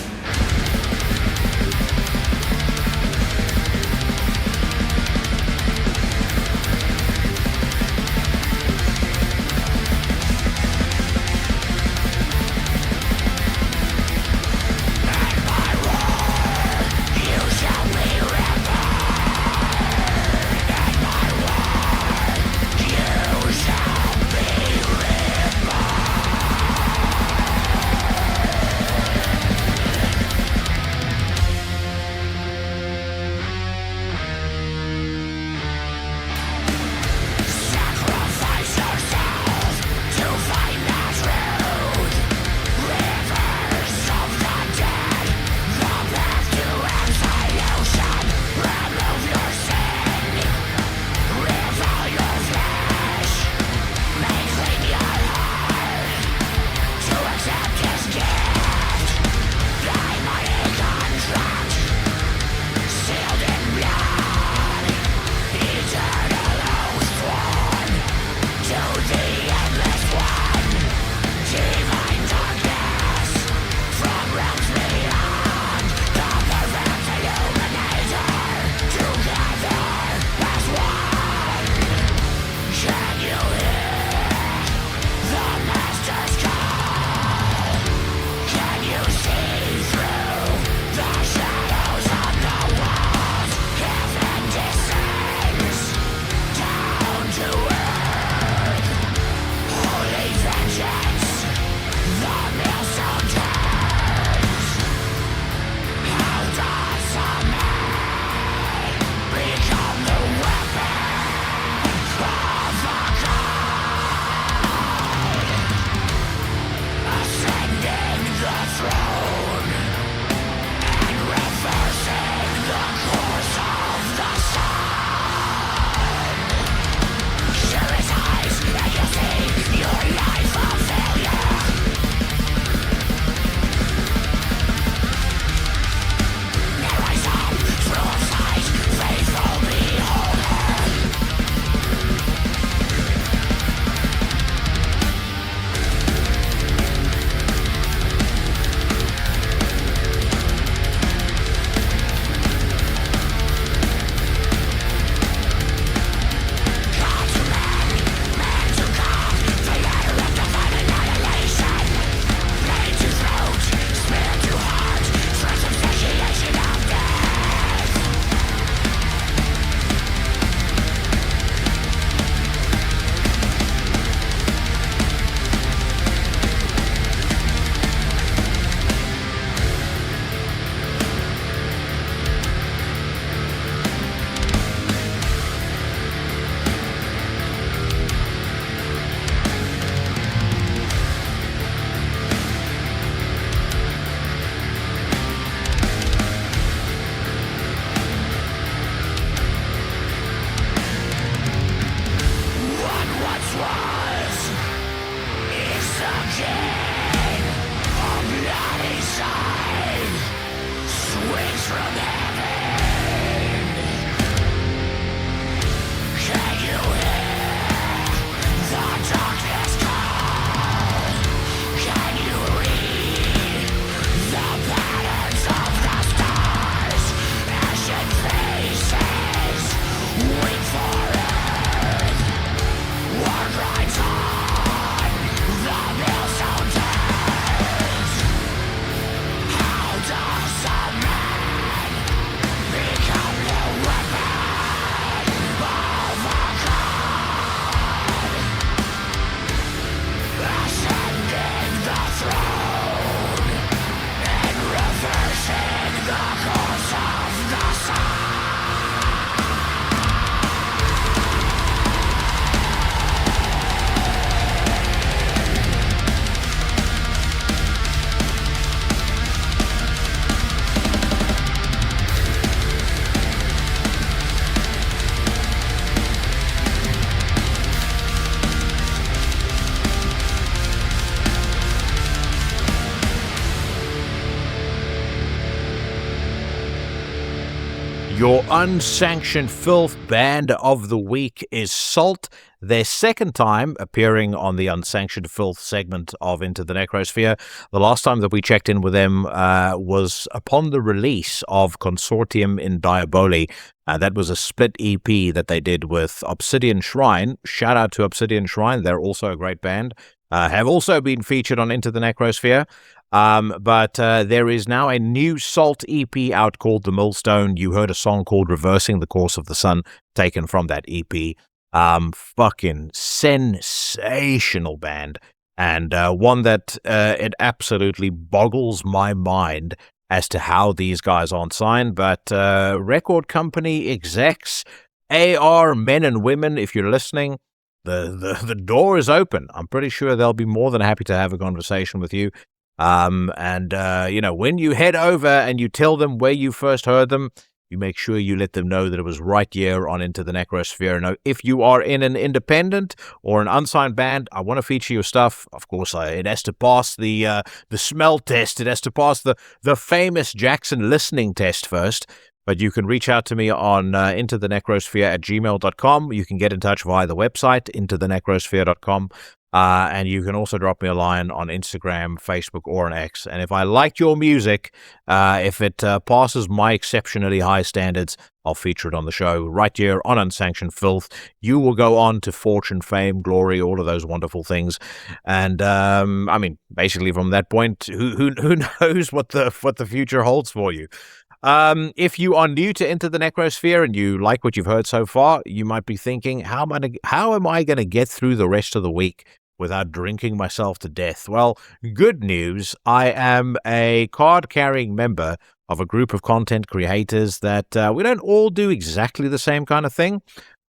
Your unsanctioned filth band of the week is Solt, their second time appearing on the unsanctioned filth segment of Into the Necrosphere. The last time that we checked in with them was upon the release of Consortium in Diaboli. That was a split EP that they did with Obsidian Shrine. Shout out to Obsidian Shrine. They're also a great band. Have also been featured on Into the Necrosphere. But there is now a new Solt EP out called The Millstone. You heard a song called Reversing the Course of the Sun taken from that EP. Fucking sensational band. And one that it absolutely boggles my mind as to how these guys aren't signed. But record company execs, AR men and women, if you're listening, the door is open. I'm pretty sure they'll be more than happy to have a conversation with you. When you head over and you tell them where you first heard them, you make sure you let them know that it was right here on Into the Necrosphere. Now, if you are in an independent or an unsigned band, I want to feature your stuff. Of course, it has to pass the smell test. It has to pass the famous Jackson listening test first. But you can reach out to me on intothenecrosphere@gmail.com. You can get in touch via the website, intothenecrosphere.com. And you can also drop me a line on Instagram, Facebook, or on X. And if I like your music, if it passes my exceptionally high standards, I'll feature it on the show right here on Unsanctioned Filth. You will go on to fortune, fame, glory, all of those wonderful things. And basically from that point, who knows what the future holds for you. If you are new to Into the Necrosphere and you like what you've heard so far, you might be thinking, how am I going to get through the rest of the week without drinking myself to death? Well, good news. I am a card-carrying member of a group of content creators that we don't all do exactly the same kind of thing,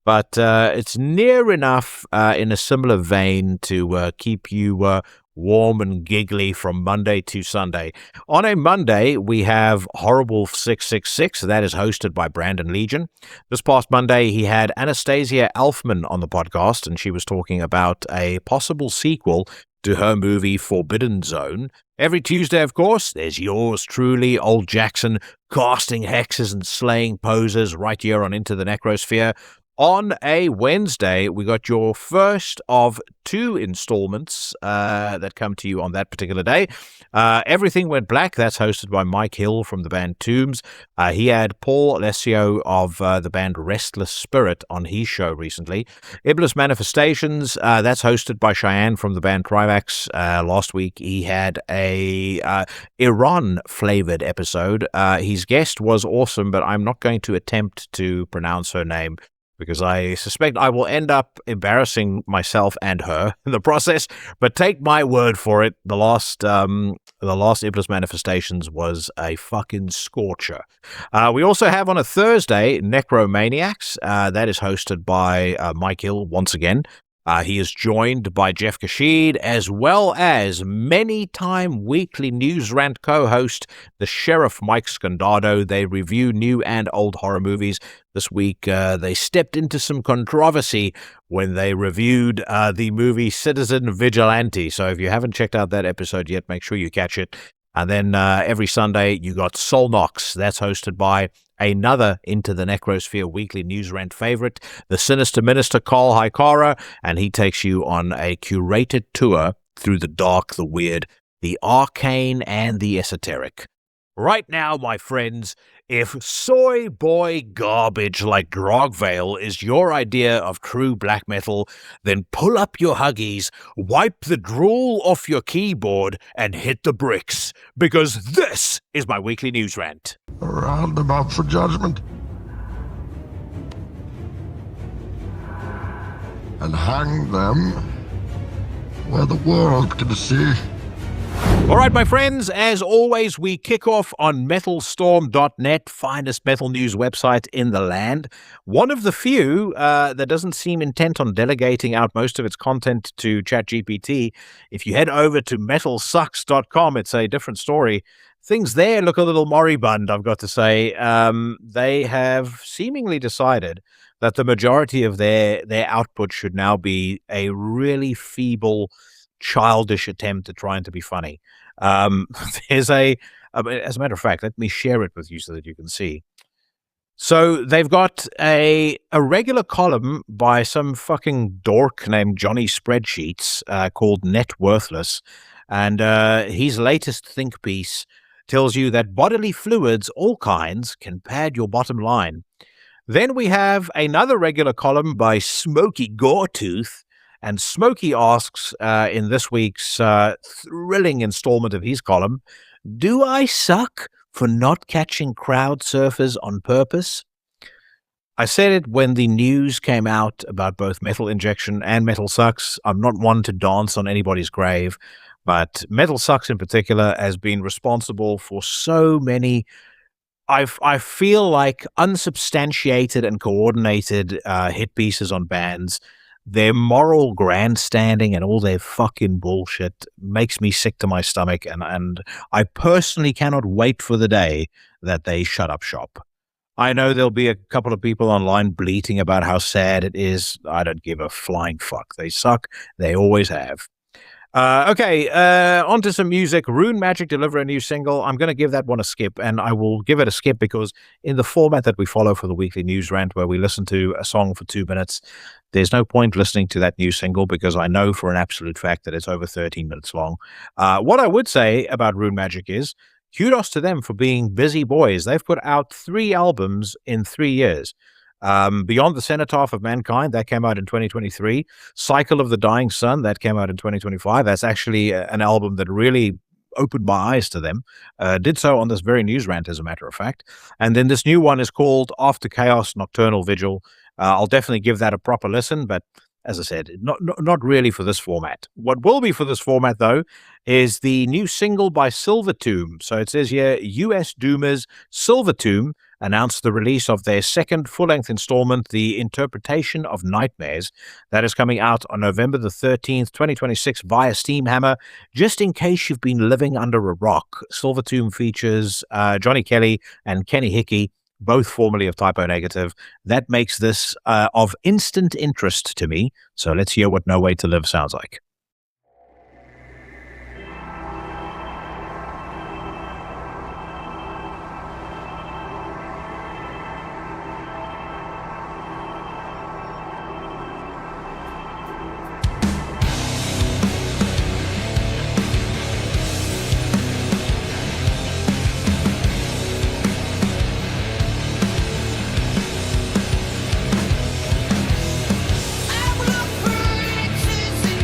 but it's near enough in a similar vein to keep you warm and giggly from Monday to Sunday. On a Monday, we have Horrible 666. That is hosted by Brandon Legion. This past Monday, he had Anastasia Elfman on the podcast, and she was talking about a possible sequel to her movie Forbidden Zone. Every Tuesday, of course, there's yours truly, Old Jackson, casting hexes and slaying posers right here on Into the Necrosphere. On a Wednesday, we got your first of 2 installments that come to you on that particular day. Everything Went Black, that's hosted by Mike Hill from the band Tombs. He had Paul Alessio of the band Restless Spirit on his show recently. Iblis Manifestations, that's hosted by Cheyenne from the band Trivax. Last week, he had a Iran-flavored episode. His guest was awesome, but I'm not going to attempt to pronounce her name, because I suspect I will end up embarrassing myself and her in the process. But take my word for it, the last Iblis Manifestations was a fucking scorcher. We also have on a Thursday Necromaniacs. That is hosted by Mike Hill once again. He is joined by Jeff Kashid, as well as many-time Weekly News Rant co-host, the Sheriff Mike Scandado. They review new and old horror movies. This week, they stepped into some controversy when they reviewed the movie Citizen Vigilante. So if you haven't checked out that episode yet, make sure you catch it. And then every Sunday, you got Soul Knox. That's hosted by another Into the Necrosphere Weekly News Rant favorite, the Sinister Minister Carl Hykara, and he takes you on a curated tour through the dark, the weird, the arcane, and the esoteric. Right now, my friends, if soy boy garbage like Grogvale is your idea of true black metal, then pull up your huggies, wipe the drool off your keyboard, and hit the bricks, because this is my Weekly News Rant. A roundabout for judgment. And hang them where the world can see. All right, my friends, as always, we kick off on metalstorm.net, finest metal news website in the land. One of the few that doesn't seem intent on delegating out most of its content to ChatGPT. If you head over to metalsucks.com, it's a different story. Things there look a little moribund, I've got to say. They have seemingly decided that the majority of their output should now be a really feeble, childish attempt at trying to be funny. As a matter of fact, let me share it with you so that you can see. So they've got a regular column by some fucking dork named Johnny Spreadsheets called Net Worthless, and his latest think piece tells you that bodily fluids, all kinds, can pad your bottom line. Then we have another regular column by Smokey Goretooth, and Smokey asks in this week's thrilling installment of his column, do I suck for not catching crowd surfers on purpose? I said it when the news came out about both Metal Injection and Metal Sucks. I'm not one to dance on anybody's grave, but Metal Sucks in particular has been responsible for so many, I feel like, unsubstantiated and coordinated hit pieces on bands. Their moral grandstanding and all their fucking bullshit makes me sick to my stomach, and I personally cannot wait for the day that they shut up shop. I know there'll be a couple of people online bleating about how sad it is. I don't give a flying fuck. They suck. They always have. Okay, on to some music. Rune Magic deliver a new single. I'm going to give that one a skip, and I will give it a skip because in the format that we follow for the Weekly News Rant, where we listen to a song for 2 minutes, there's no point listening to that new single because I know for an absolute fact that it's over 13 minutes long. What I would say about Rune Magic is kudos to them for being busy boys. They've put out 3 albums in 3 years. Beyond the Cenotaph of Mankind, that came out in 2023. Cycle of the Dying Sun, that came out in 2025. That's actually an album that really opened my eyes to them. Did so on this very news rant, as a matter of fact. And then this new one is called After Chaos Nocturnal Vigil. I'll definitely give that a proper listen, but as I said, not really for this format. What will be for this format, though, is the new single by Silvertomb. So it says here, US Doomers Silvertomb announced the release of their second full-length installment, The Interpretation of Nightmares. That is coming out on November the 13th, 2026 via Steamhammer. Just in case you've been living under a rock, Silvertomb features Johnny Kelly and Kenny Hickey, both formerly of Typo Negative. That makes this of instant interest to me. So let's hear what No Way to Live sounds like. I will look for riches and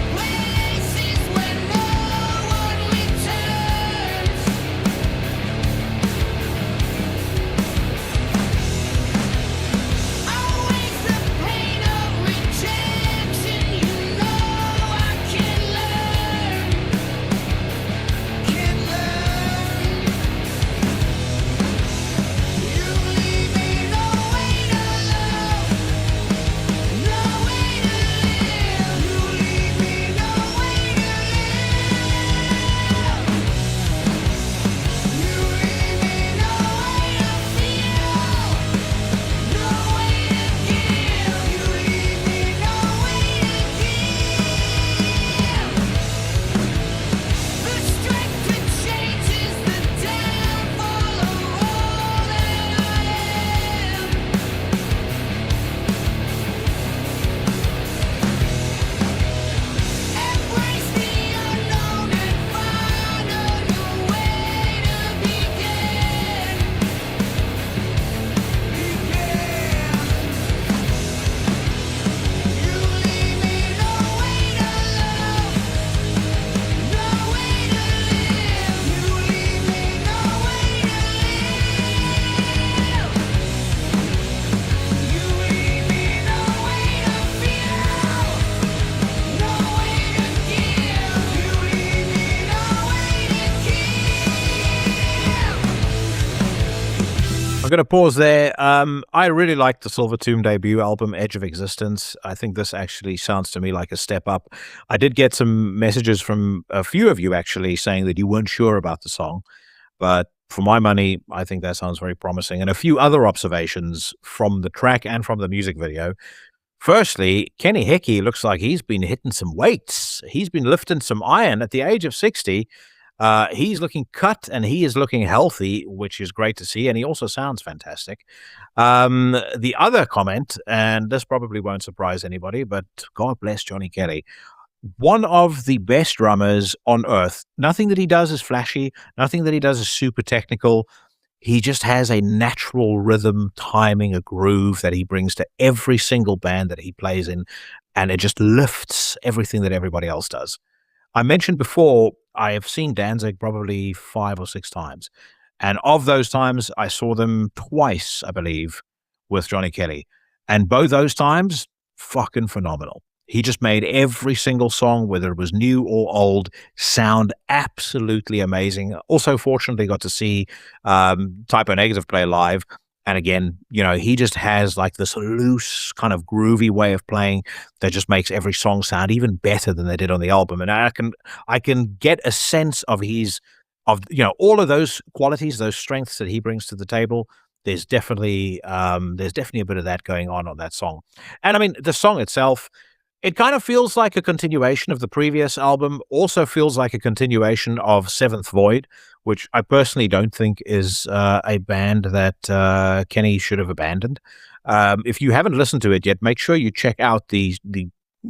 I'm going to pause there. I really liked the Silvertomb debut album, Edge of Existence. I think this actually sounds to me like a step up. I did get some messages from a few of you actually saying that you weren't sure about the song, but for my money, I think that sounds very promising. And a few other observations from the track and from the music video. Firstly, Kenny Hickey looks like he's been hitting some weights. He's been lifting some iron at the age of 60. He's looking cut and he is looking healthy, which is great to see. And he also sounds fantastic. The other comment, and this probably won't surprise anybody, but God bless Johnny Kelly. One of the best drummers on earth. Nothing that he does is flashy. Nothing that he does is super technical. He just has a natural rhythm, timing, a groove that he brings to every single band that he plays in, and it just lifts everything that everybody else does. I mentioned before, I have seen Danzig probably 5 or 6 times, and of those times, I saw them twice, I believe, with Johnny Kelly, and both those times, fucking phenomenal. He just made every single song, whether it was new or old, sound absolutely amazing. Also, fortunately, got to see Typo Negative play live. And again, you know, he just has like this loose, kind of groovy way of playing that just makes every song sound even better than they did on the album. And I can get a sense of all of those qualities, those strengths that he brings to the table. There's definitely a bit of that going on that song. And I mean, the song itself, it kind of feels like a continuation of the previous album, also feels like a continuation of Seventh Void, which I personally don't think is a band that Kenny should have abandoned. If you haven't listened to it yet, make sure you check out the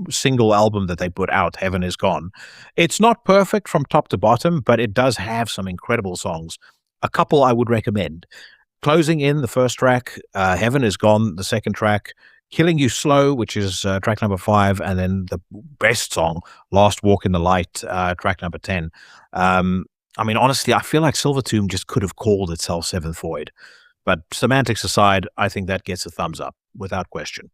single album that they put out, Heaven Is Gone. It's not perfect from top to bottom, but it does have some incredible songs. A couple I would recommend. Closing in the first track, Heaven Is Gone, the second track, Killing You Slow, which is track number 5, and then the best song, Last Walk in the Light, track number 10. I mean, honestly, I feel like Silvertomb just could have called itself Seventh Void. But semantics aside, I think that gets a thumbs up, without question.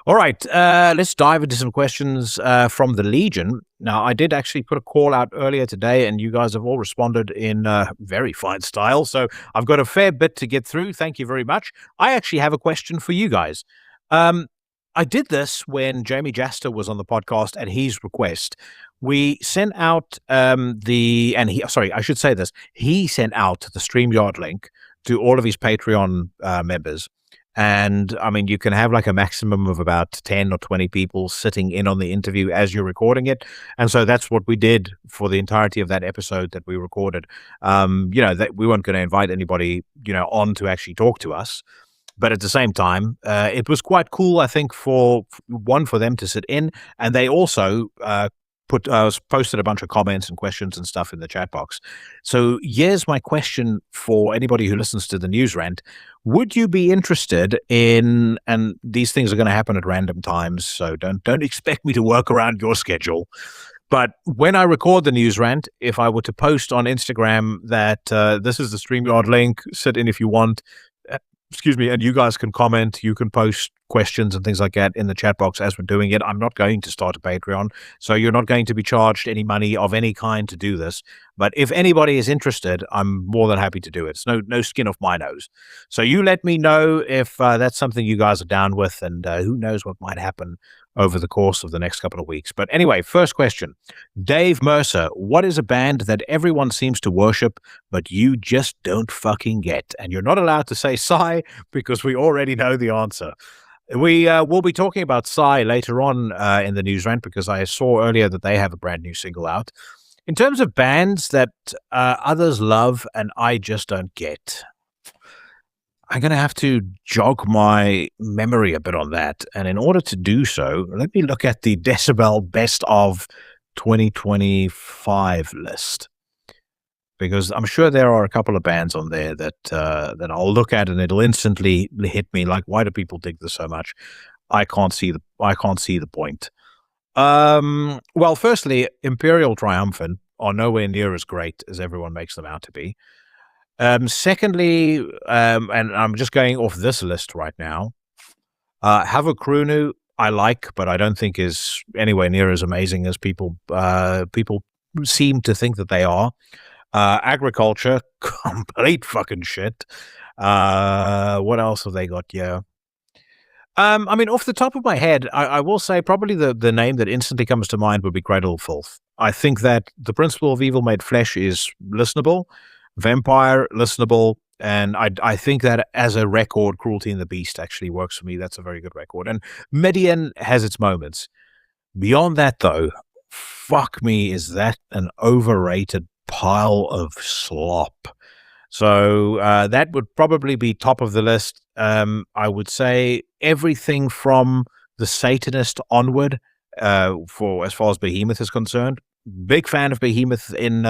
All right, let's dive into some questions from the Legion. Now, I did actually put a call out earlier today, and you guys have all responded in very fine style. So I've got a fair bit to get through. Thank you very much. I actually have a question for you guys. I did this when Jamie Jaster was on the podcast at his request. We sent out he sent out the StreamYard link to all of his Patreon members. And I mean, you can have like a maximum of about 10 or 20 people sitting in on the interview as you're recording it. And so that's what we did for the entirety of that episode that we recorded. That we weren't going to invite anybody, on to actually talk to us. But at the same time, it was quite cool, I think, for them to sit in. And they also posted a bunch of comments and questions and stuff in the chat box. So here's my question for anybody who listens to the News Rant. Would you be interested in, and these things are going to happen at random times, so don't expect me to work around your schedule. But when I record the News Rant, if I were to post on Instagram that this is the StreamYard link, sit in if you want, and you guys can comment, you can post questions and things like that in the chat box as we're doing it. I'm not going to start a Patreon, so you're not going to be charged any money of any kind to do this. But if anybody is interested, I'm more than happy to do it. It's no skin off my nose. So you let me know if that's something you guys are down with, and who knows what might happen over the course of the next couple of weeks. But anyway, first question. Dave Mercer, what is a band that everyone seems to worship, but you just don't fucking get? And you're not allowed to say Sigh, because we already know the answer. We will be talking about Sigh later on in the News Rant, because I saw earlier that they have a brand new single out. In terms of bands that others love and I just don't get, I'm going to have to jog my memory a bit on that. And in order to do so, let me look at the Decibel Best of 2025 list, because I'm sure there are a couple of bands on there that I'll look at and it'll instantly hit me like, why do people dig this so much? I can't see the point. Well, firstly, Imperial Triumphant are nowhere near as great as everyone makes them out to be. Secondly, and I'm just going off this list right now, Havakrunu I like, but I don't think is anywhere near as amazing as people seem to think that they are. Agriculture, complete fucking shit. What else have they got here? I mean, off the top of my head, I will say probably the name that instantly comes to mind would be Cradle Filth. I think that The Principle of Evil Made Flesh is listenable, Vampire listenable, and I think that as a record, Cruelty and the Beast actually works for me. That's a very good record. And Midian has its moments. Beyond that, though, fuck me, is that an overrated pile of slop. So that would probably be top of the list. I would say everything from The Satanist onward, for as far as Behemoth is concerned. Big fan of Behemoth in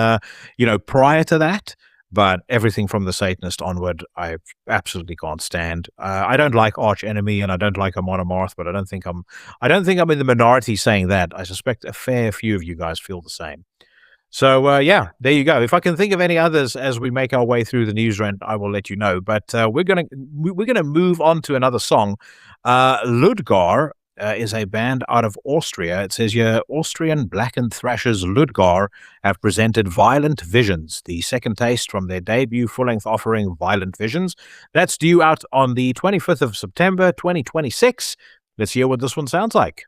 prior to that, but everything from The Satanist onward, I absolutely can't stand. I don't like Arch Enemy and I don't like Amon Amarth, but I don't think I'm in the minority saying that. I suspect a fair few of you guys feel the same. So, there you go. If I can think of any others as we make our way through the news rant, I will let you know. But we're gonna move on to another song. Ludgar is a band out of Austria. It says here, Austrian blackened thrashers Ludgar have presented Violent Visions, the second taste from their debut full-length offering Violent Visions. That's due out on the 25th of September, 2026. Let's hear what this one sounds like.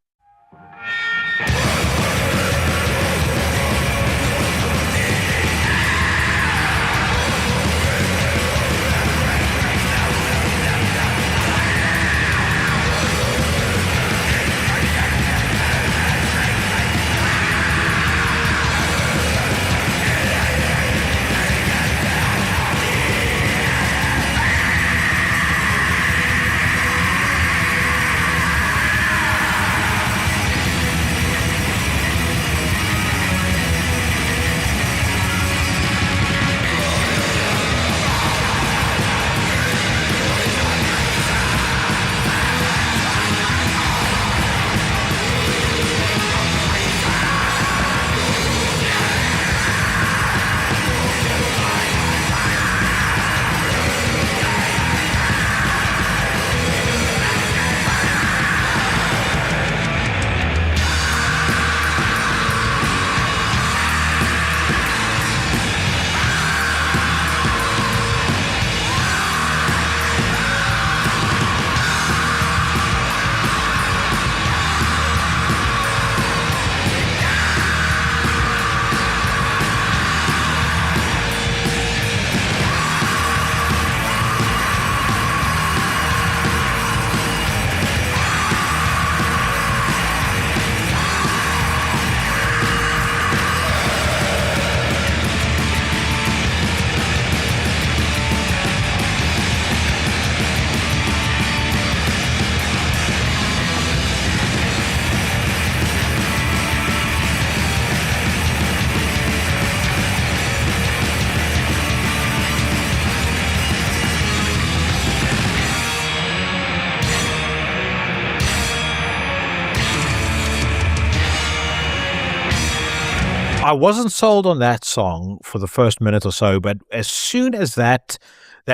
I wasn't sold on that song for the first minute or so, but as soon as that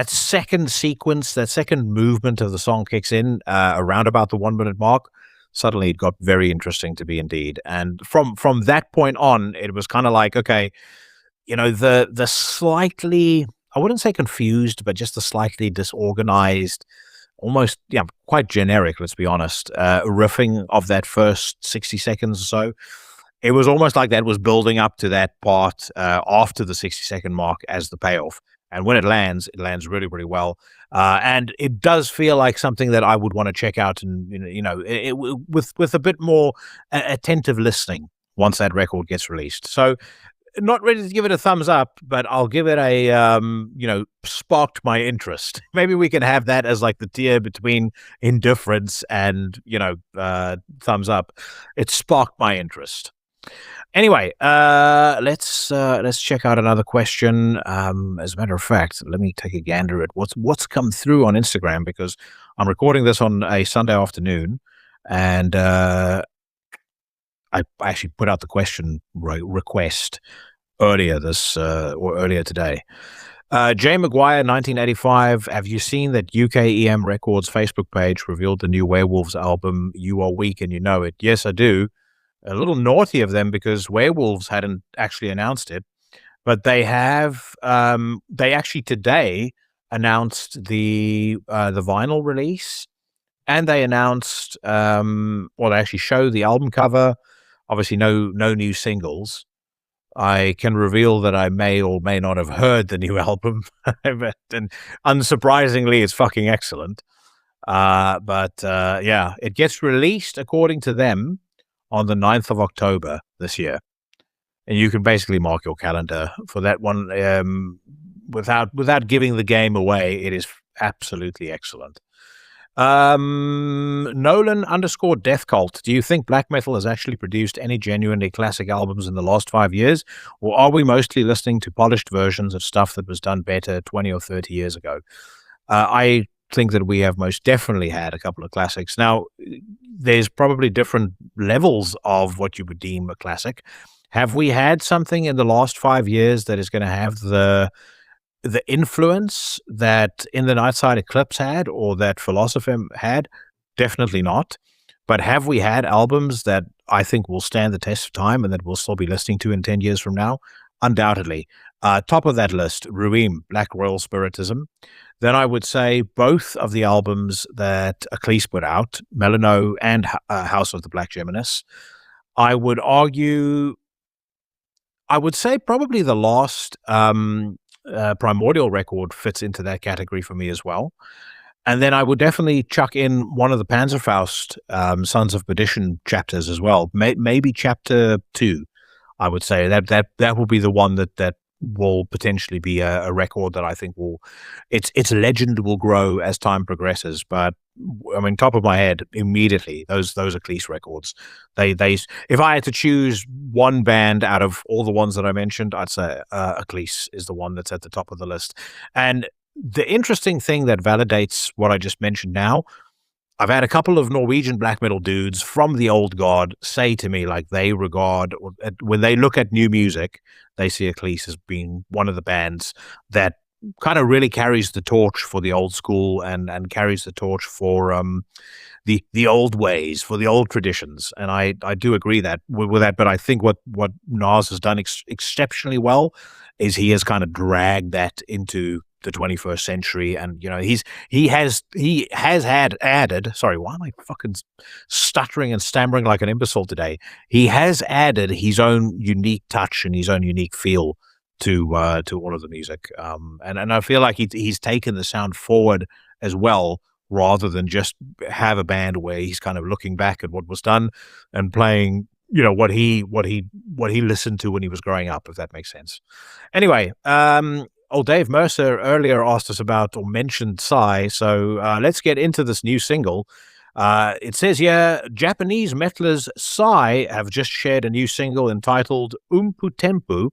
second sequence, that second movement of the song kicks in, around about the 1 minute mark, suddenly it got very interesting to be indeed. And from that point on, it was kind of like, okay, the slightly, I wouldn't say confused, but just the slightly disorganized, almost, quite generic, let's be honest, riffing of that first 60 seconds or so. It was almost like that was building up to that part after the 60-second mark as the payoff. And when it lands really, really well. And it does feel like something that I would want to check out and, with a bit more attentive listening once that record gets released. So not ready to give it a thumbs up, but I'll give it a, sparked my interest. Maybe we can have that as like the tier between indifference and, thumbs up. It sparked my interest. Anyway, let's check out another question. As a matter of fact, let me take a gander at what's come through on Instagram, because I'm recording this on a Sunday afternoon, and I actually put out the question request earlier today. Jay McGuire, 1985. Have you seen that UK EM Records Facebook page revealed the new Werewolves album, You Are Weak and You Know It? Yes, I do. A little naughty of them because Werewolves hadn't actually announced it, but they have. They actually today announced the vinyl release, and they announced, they actually showed the album cover. Obviously, no new singles. I can reveal that I may or may not have heard the new album, and unsurprisingly, it's fucking excellent. It gets released, according to them, on the 9th of October this year. And you can basically mark your calendar for that one. Without giving the game away, it is absolutely excellent. Nolan_Death Cult. Do you think black metal has actually produced any genuinely classic albums in the last 5 years? Or are we mostly listening to polished versions of stuff that was done better 20 or 30 years ago? I think that we have most definitely had a couple of classics. Now, there's probably different levels of what you would deem a classic. Have we had something in the last 5 years that is going to have the influence that In the Nightside Eclipse had, or that Philosophy had? Definitely not. But have we had albums that I think will stand the test of time and that we'll still be listening to in 10 years from now? Undoubtedly. Top of that list, Ruim, Black Royal Spiritism. Then I would say both of the albums that Krallice put out, Melano and House of the Black Geminis. I would say probably the last Primordial record fits into that category for me as well. And then I would definitely chuck in one of the Panzerfaust Sons of Perdition chapters as well. Maybe chapter 2, I would say. That will be the one that will potentially be a record that I think its legend will grow as time progresses. But I mean, top of my head, immediately, those are Krallice records. They if I had to choose one band out of all the ones that I mentioned, I'd say Krallice is the one that's at the top of the list. And the interesting thing that validates what I just mentioned now, I've had a couple of Norwegian black metal dudes from the old guard say to me, like, they regard, when they look at new music, they see Krallice as being one of the bands that kind of really carries the torch for the old school and carries the torch for the old ways, for the old traditions. And I do agree with that. But I think what Nas has done exceptionally well is he has kind of dragged that into the 21st century. And he has added, sorry, why am I fucking stuttering and stammering like an imbecile today? He has added his own unique touch and his own unique feel to all of the music, and I feel like he's taken the sound forward as well, rather than just have a band where he's kind of looking back at what was done and playing what he listened to when he was growing up, if that makes sense. Anyway, Dave Mercer earlier asked us about, or mentioned, Sigh, so let's get into this new single. It says here, Japanese metalers Sigh have just shared a new single entitled Umpu Tempu,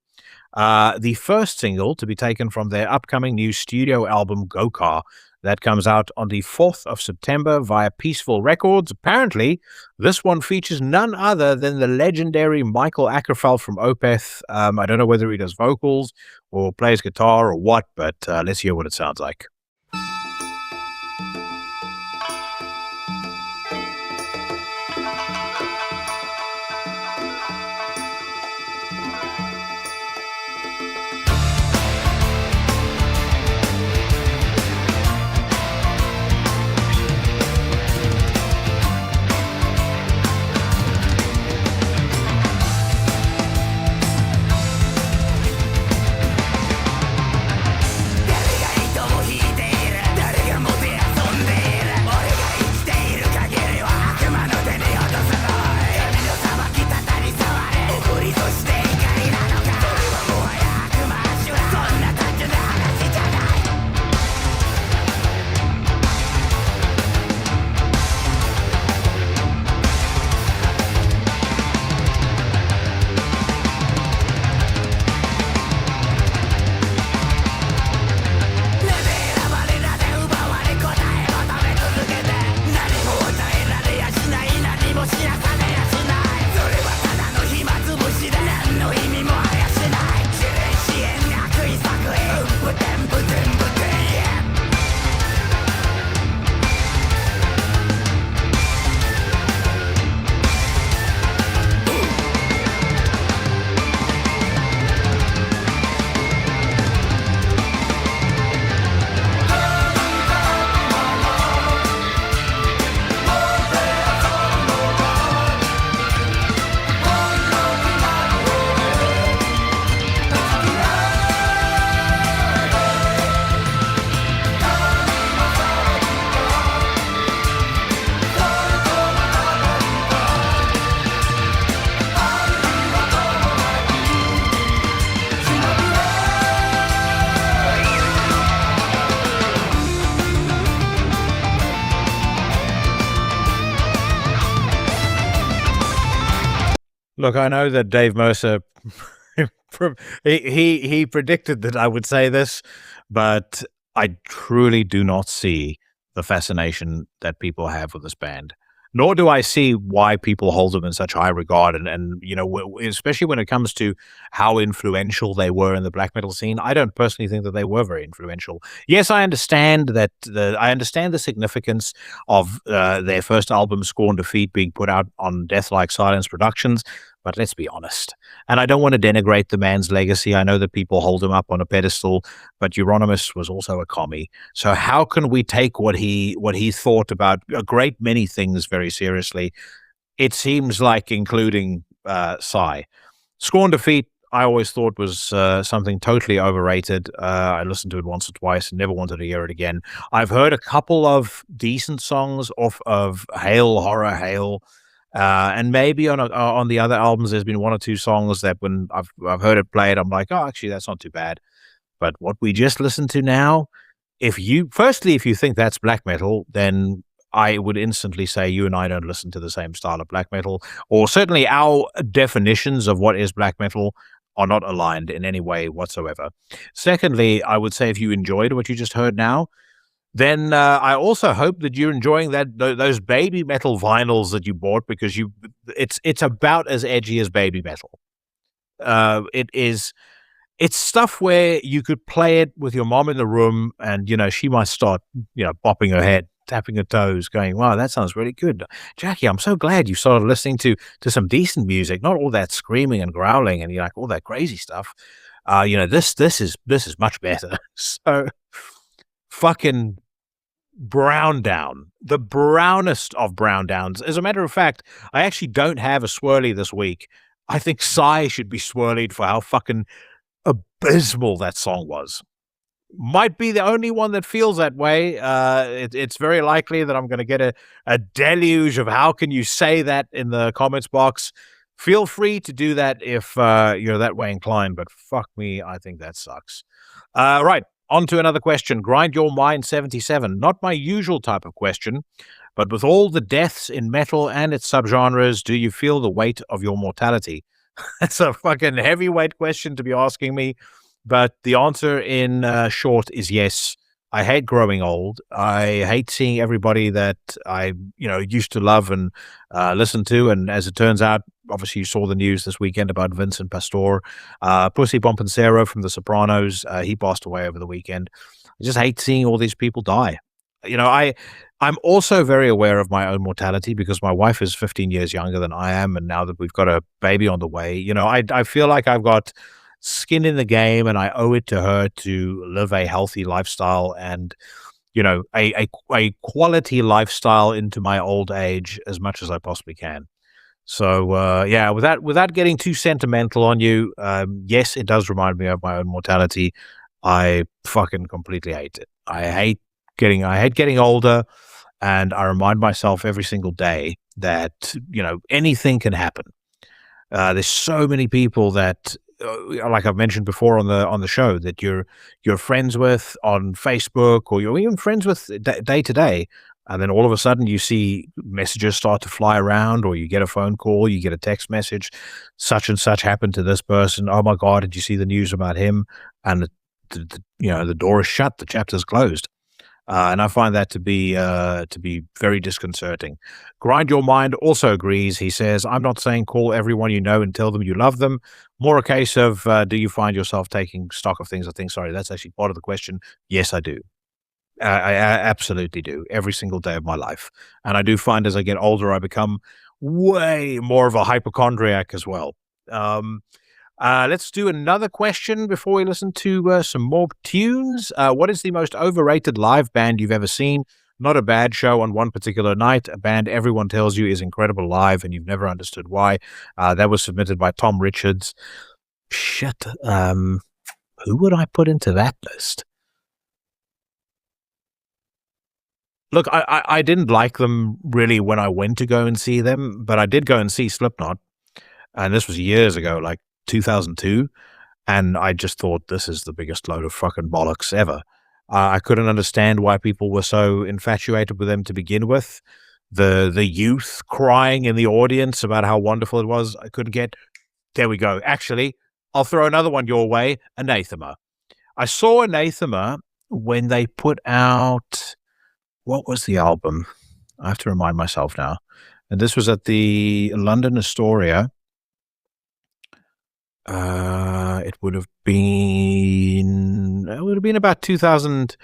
the first single to be taken from their upcoming new studio album Gokar. That comes out on the 4th of September via Peaceful Records. Apparently, this one features none other than the legendary Michael Ackerfeld from Opeth. I don't know whether he does vocals or plays guitar or what, but let's hear what it sounds like. He Look, I know that Dave Mercer, he predicted that I would say this, but I truly do not see the fascination that people have with this band. Nor do I see why people hold them in such high regard. And you know, especially when it comes to how influential they were in the black metal scene, I don't personally think that they were very influential. Yes, I understand the significance of their first album, Scorn Defeat, being put out on Death Like Silence Productions. But let's be honest. And I don't want to denigrate the man's legacy. I know that people hold him up on a pedestal, but Euronymous was also a commie. So how can we take what he thought about a great many things very seriously? It seems like including Sigh. Scorn Defeat, I always thought was something totally overrated. I listened to it once or twice and never wanted to hear it again. I've heard a couple of decent songs off of Hail, Horror, Hail. And maybe on the other albums, there's been one or two songs that when I've heard it played, I'm like, oh, actually, that's not too bad. But what we just listened to now, if you think that's black metal, then I would instantly say you and I don't listen to the same style of black metal, or certainly our definitions of what is black metal are not aligned in any way whatsoever. Secondly, I would say if you enjoyed what you just heard now, then I also hope that you're enjoying those baby metal vinyls that you bought, because it's about as edgy as baby metal. It's stuff where you could play it with your mom in the room, and she might start bopping her head, tapping her toes, going, "Wow, that sounds really good, Jackie. I'm so glad you started listening to some decent music, not all that screaming and growling and all that crazy stuff. This is much better." So. Fucking Brown Down, the brownest of brown downs. As a matter of fact, I actually don't have a swirly this week. I think Sigh should be swirlied for how fucking abysmal that song was. Might be the only one that feels that way. It's very likely that I'm going to get a deluge of how can you say that in the comments box. Feel free to do that if you're that way inclined, but fuck me, I think that sucks. Right. On to another question. Grind Your Mind 77. Not my usual type of question, but with all the deaths in metal and its subgenres, do you feel the weight of your mortality? That's a fucking heavyweight question to be asking me, but the answer in short is yes. I hate growing old. I hate seeing everybody that I used to love and listen to, and as it turns out, obviously you saw the news this weekend about Vincent Pastore, Pussy Pompancero from The Sopranos. He passed away over the weekend. I just hate seeing all these people die. I'm also very aware of my own mortality because my wife is 15 years younger than I am, and now that we've got a baby on the way, I feel like I've got skin in the game, and I owe it to her to live a healthy lifestyle and a quality lifestyle into my old age as much as I possibly can. So without getting too sentimental on you, yes, it does remind me of my own mortality. I fucking completely hate it. I hate getting older, and I remind myself every single day that anything can happen. There's so many people that, like I've mentioned before on the show, that you're friends with on Facebook, or you're even friends with day to day, and then all of a sudden you see messages start to fly around, or you get a phone call, you get a text message, such and such happened to this person. Oh my God, did you see the news about him? And the door is shut, the chapter's closed. And I find that to be very disconcerting. Grind Your Mind also agrees. He says, I'm not saying call everyone you know and tell them you love them. More a case of, do you find yourself taking stock of things? I think, sorry, that's actually part of the question. Yes, I do. I absolutely do, every single day of my life. And I do find as I get older, I become way more of a hypochondriac as well. Let's do another question before we listen to some more tunes. What is the most overrated live band you've ever seen? Not a bad show on one particular night. A band everyone tells you is incredible live and you've never understood why. That was submitted by Tom Richards. Shit. Who would I put into that list? Look, I didn't like them really when I went to go and see them, but I did go and see Slipknot. And this was years ago, like 2002, and I just thought this is the biggest load of fucking bollocks ever. I couldn't understand why people were so infatuated with them to begin with. the youth crying in the audience about how wonderful it was. I couldn't get. There we go. Actually, I'll throw another one your way. Anathema. I saw Anathema when they put out, what was the album? I have to remind myself now. And this was at the London Astoria. It would have been about 2000.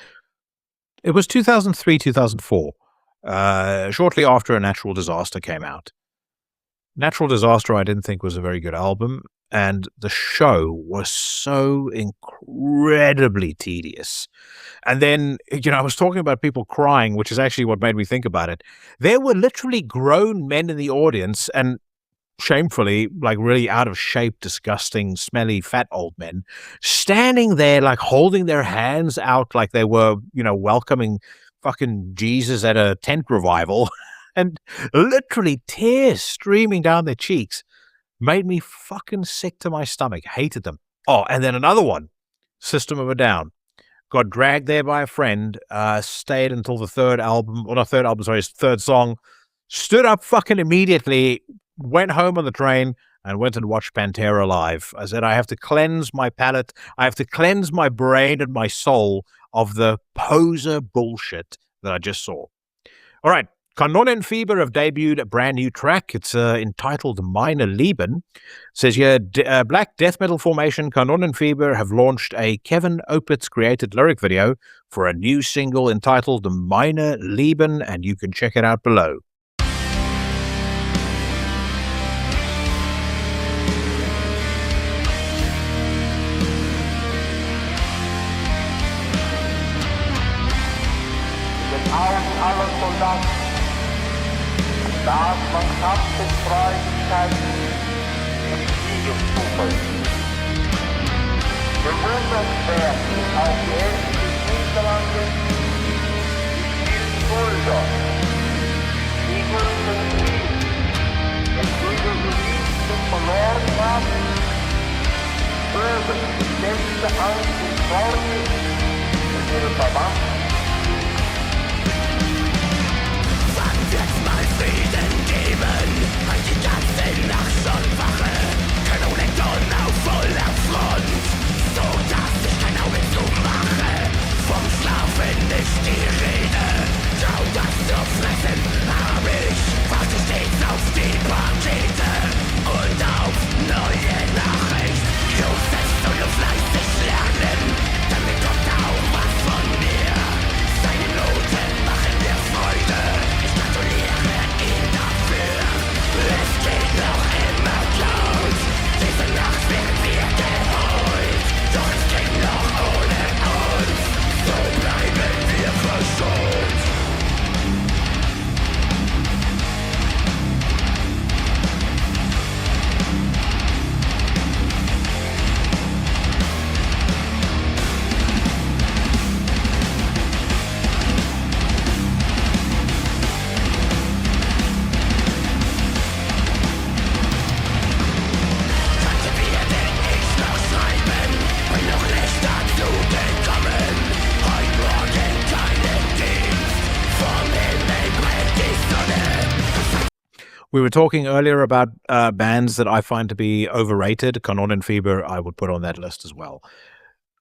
It was 2003, 2004. Shortly after A Natural Disaster came out. Natural Disaster, I didn't think was a very good album, and the show was so incredibly tedious. And then, I was talking about people crying, which is actually what made me think about it. There were literally grown men in the audience, and shamefully, like really out of shape, disgusting, smelly, fat old men, standing there, like holding their hands out like they were, welcoming fucking Jesus at a tent revival. And literally tears streaming down their cheeks. Made me fucking sick to my stomach. Hated them. Oh, and then another one. System of a Down. Got dragged there by a friend. Stayed until the third song. Stood up fucking immediately. Went home on the train and went and watched Pantera live. I said, I have to cleanse my palate. I have to cleanse my brain and my soul of the poser bullshit that I just saw. All right. Kanonenfieber have debuted a brand new track. It's entitled Meine Lieben. It says here, black death metal formation Kanonenfieber have launched a Kevin Opitz-created lyric video for a new single entitled Meine Lieben, and you can check it out below. Darf man Kampf Freudigkeit und Sieges zufolgen. Bewundernswert auch die Helden des Niederlandes, die spielen Fulda, Igor und Krieg, und Krieger geliebt und verloren haben, Bürger, die letzte Angst und Sorge und ihre Verwandten. Jetzt mal Frieden geben, halt die ganze Nacht schon wache, Kanonendonner auf voller Front, so dass ich kein Auge zumache, vom Schlafen ist die Rede, schau das zu fressen hab ich, warte stets auf die Pakete und auf neue Nachricht, Josef soll fleißig lernen, damit kommt auch was von mir, seine Noten machen mir Freude. Es geht noch immer laut, diese Nacht werden wir geheult, doch es geht noch ohne uns, so bleiben wir verschont. We were talking earlier about bands that I find to be overrated. Kanonenfieber, I would put on that list as well.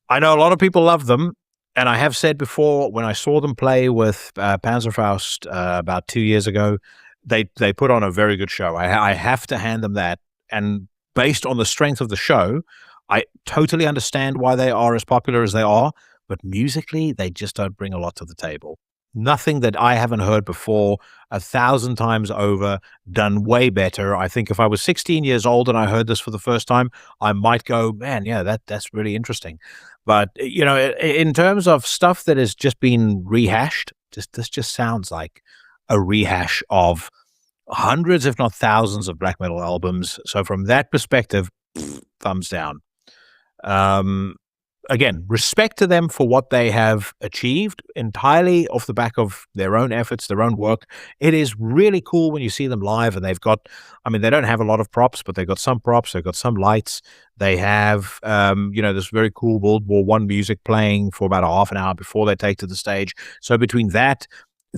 I know a lot of people love them, and I have said before, when I saw them play with Panzerfaust about 2 years ago, they put on a very good show. I have to hand them that. And based on the strength of the show, I totally understand why they are as popular as they are, but musically, they just don't bring a lot to the table. Nothing that I haven't heard before, 1,000 times over, done way better. I think if I was 16 years old and I heard this for the first time, I might go, man, yeah, that's really interesting. But, in terms of stuff that has just been rehashed, this just sounds like a rehash of hundreds, if not thousands, of black metal albums. So from that perspective, thumbs down. Again, respect to them for what they have achieved entirely off the back of their own efforts, their own work. It is really cool when you see them live, and they've got, they don't have a lot of props, but they've got some props, they've got some lights. They have, this very cool World War I music playing for about a half an hour before they take to the stage. So between that,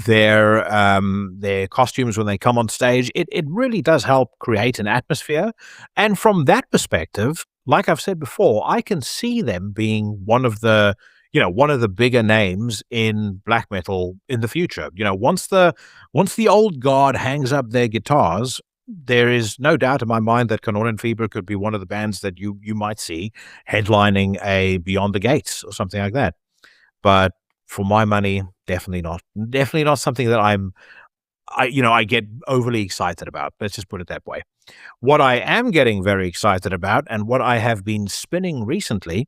their costumes when they come on stage. It really does help create an atmosphere. And from that perspective, like I've said before, I can see them being one of the bigger names in black metal in the future. Once the old guard hangs up their guitars, there is no doubt in my mind that Kanonenfieber could be one of the bands that you might see headlining a Beyond the Gates or something like that. But for my money, definitely not something that I get overly excited about. Let's just put it that way. What I am getting very excited about, and what I have been spinning recently,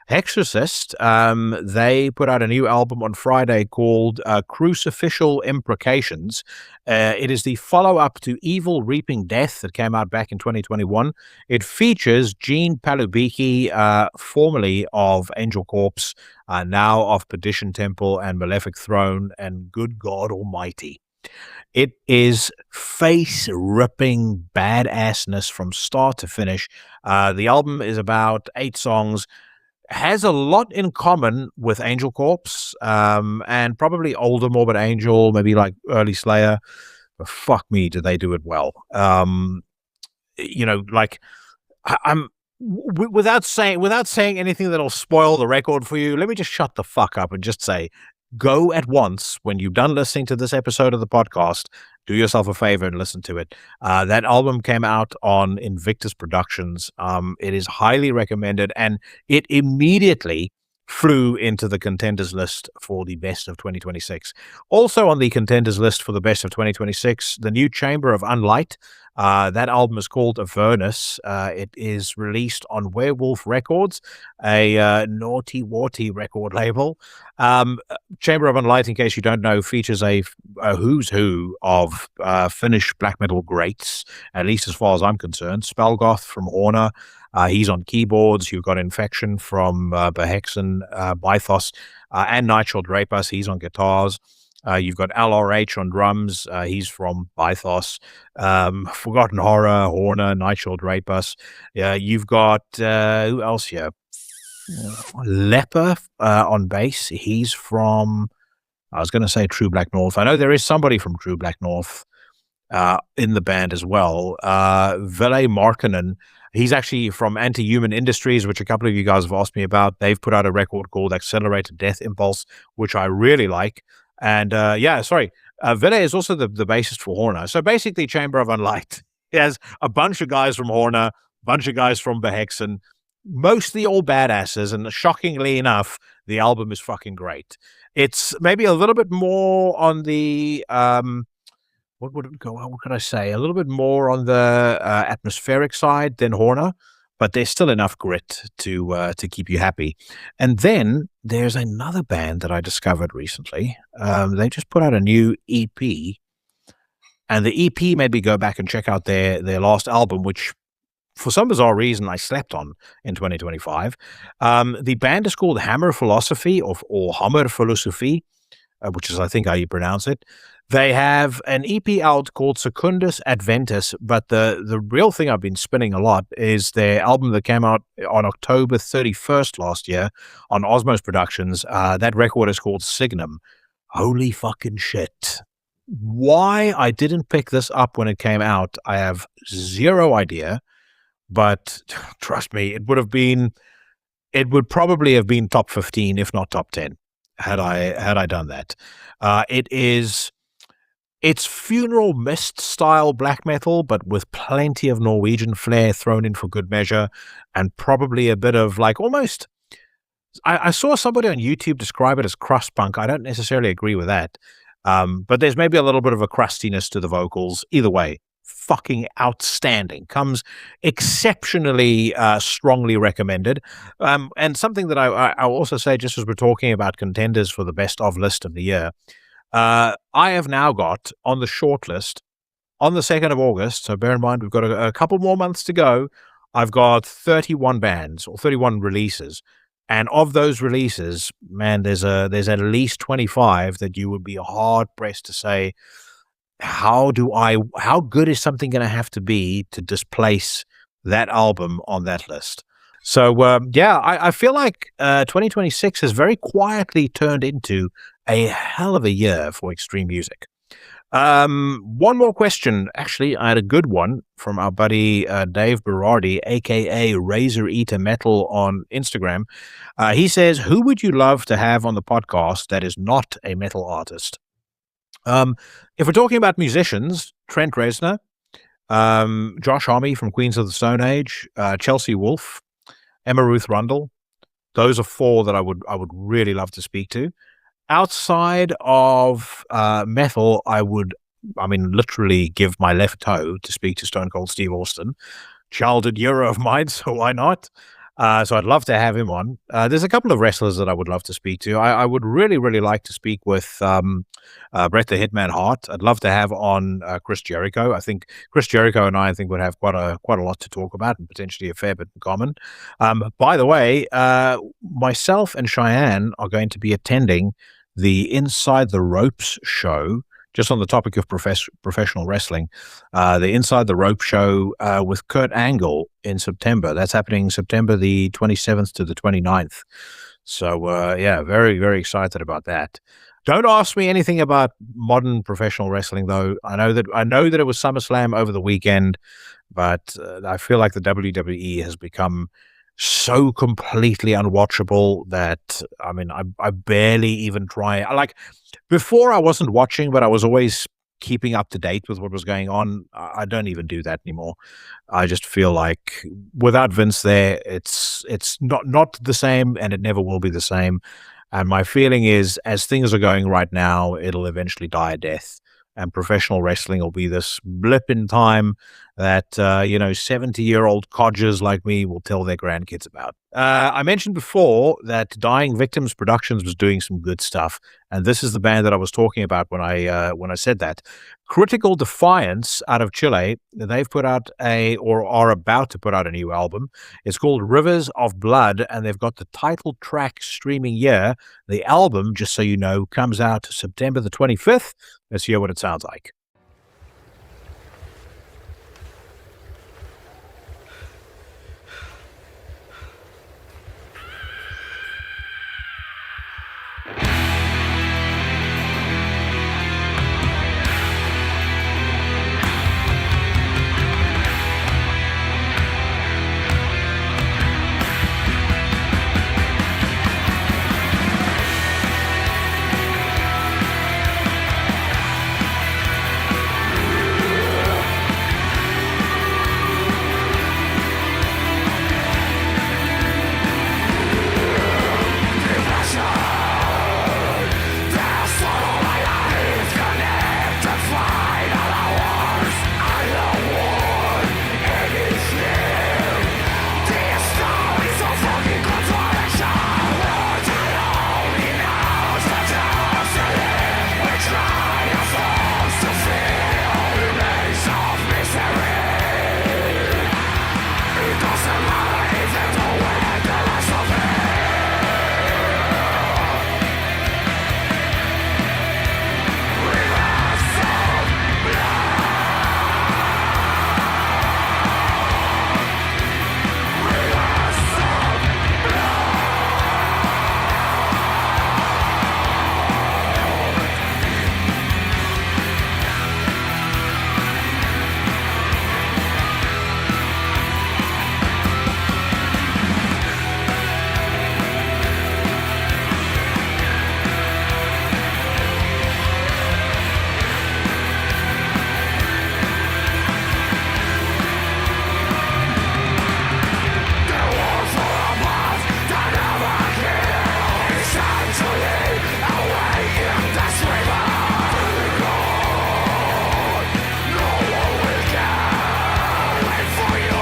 Exorcist, they put out a new album on Friday called Crucificial Imprecations. It is the follow-up to Evil Reaping Death that came out back in 2021. It features Gene Palubicki, formerly of Angel Corpse, now of Perdition Temple and Malefic Throne, and good God Almighty. It is face-ripping badassness from start to finish. The album is about 8 songs, has a lot in common with Angel Corpse, and probably older Morbid Angel, maybe like early Slayer. But fuck me, do they do it well. Without saying anything that'll spoil the record for you, let me just shut the fuck up and just say, go at once when you're done listening to this episode of the podcast. Do yourself a favor and listen to it. That album came out on Invictus Productions. It is highly recommended, and it immediately flew into the Contenders list for the best of 2026. Also on the Contenders list for the best of 2026, the new Chamber of Unlight. That album is called Avernus. It is released on Werewolf Records, a naughty-warty record label. Chamber of Unlight, in case you don't know, features a who's who of Finnish black metal greats, at least as far as I'm concerned. Spellgoth from Horner. He's on keyboards. You've got Infection from Behexen, Bythos, and Nigel Drapas. He's on guitars. You've got LRH on drums. He's from Bythos. Forgotten Horror, Horner, Nigel Drapas. You've got, who else here? Leper on bass. He's from, I was going to say True Black North. I know there is somebody from True Black North in the band as well. Ville Markkanen. He's actually from Anti-Human Industries, which a couple of you guys have asked me about. They've put out a record called Accelerated Death Impulse, which I really like. And Ville is also the bassist for Horner. So basically, Chamber of Unlight. He has a bunch of guys from Horner, a bunch of guys from Behexen, mostly all badasses, and shockingly enough, the album is fucking great. It's maybe a little bit more on the what could I say? A little bit more on the atmospheric side than Horner, but there's still enough grit to keep you happy. And then there's another band that I discovered recently. They just put out a new EP, and the EP made me go back and check out their last album, which for some bizarre reason I slept on in 2025. The band is called Hammerfilosofi or Hammerfilosofi, which is I think how you pronounce it. They have an EP out called Secundus Adventus, but the real thing I've been spinning a lot is their album that came out on October 31st last year on Osmos Productions. That record is called Signum. Holy fucking shit. Why I didn't pick this up when it came out, I have zero idea, but trust me, it would probably have been top 15, if not top 10, had I done that. It's funeral mist style black metal, but with plenty of Norwegian flair thrown in for good measure, and probably a bit of like almost. I saw somebody on YouTube describe it as crust punk. I don't necessarily agree with that, but there's maybe a little bit of a crustiness to the vocals. Either way, fucking outstanding. Comes exceptionally strongly recommended. And something that I'll also say, just as we're talking about contenders for the best of list of the year. I have now got on the short list on the 2nd of August, so bear in mind we've got a couple more months to go. I've got 31 bands or 31 releases, and of those releases, man, there's at least 25 that you would be hard pressed to say how good is something going to have to be to displace that album on that list. So I feel like 2026 has very quietly turned into a hell of a year for extreme music. One more question. Actually, I had a good one from our buddy Dave Berardi, aka Razor Eater Metal on Instagram. He says, who would you love to have on the podcast that is not a metal artist? If we're talking about musicians, Trent Reznor, Josh Homme from Queens of the Stone Age, Chelsea Wolfe, Emma Ruth Rundle. Those are four that I would really love to speak to. Outside of metal, literally give my left toe to speak to Stone Cold Steve Austin. Childhood hero of mine, so why not? So I'd love to have him on. There's a couple of wrestlers that I would love to speak to. I would really, really like to speak with Bret the Hitman Hart. I'd love to have on Chris Jericho. I think Chris Jericho and I think would have quite a lot to talk about and potentially a fair bit in common. By the way, myself and Cheyenne are going to be attending the Inside the Ropes show, just on the topic of professional wrestling, the Inside the Rope show with Kurt Angle in September. That's happening September the 27th to the 29th. So, very, very excited about that. Don't ask me anything about modern professional wrestling, though. I know that it was SummerSlam over the weekend, but I feel like the WWE has become so completely unwatchable that I barely even try. Before I wasn't watching, but I was always keeping up to date with what was going on. I don't even do that anymore. I just feel like without Vince there, it's not the same, and it never will be the same. And my feeling is, as things are going right now, it'll eventually die a death, and professional wrestling will be this blip in time that 70-year-old codgers like me will tell their grandkids about. I mentioned before that Dying Victims Productions was doing some good stuff, and this is the band that I was talking about when I said that. Critical Defiance out of Chile. They've put out or are about to put out a new album. It's called Rivers of Blood, and they've got the title track streaming here. The album, just so you know, comes out September the 25th. Let's hear what it sounds like.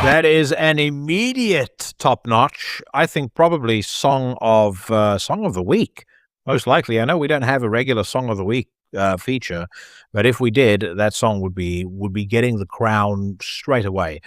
That is an immediate top-notch, I think probably song of the week, most likely. I know we don't have a regular Song of the Week feature, but if we did, that song would be getting the crown straight away.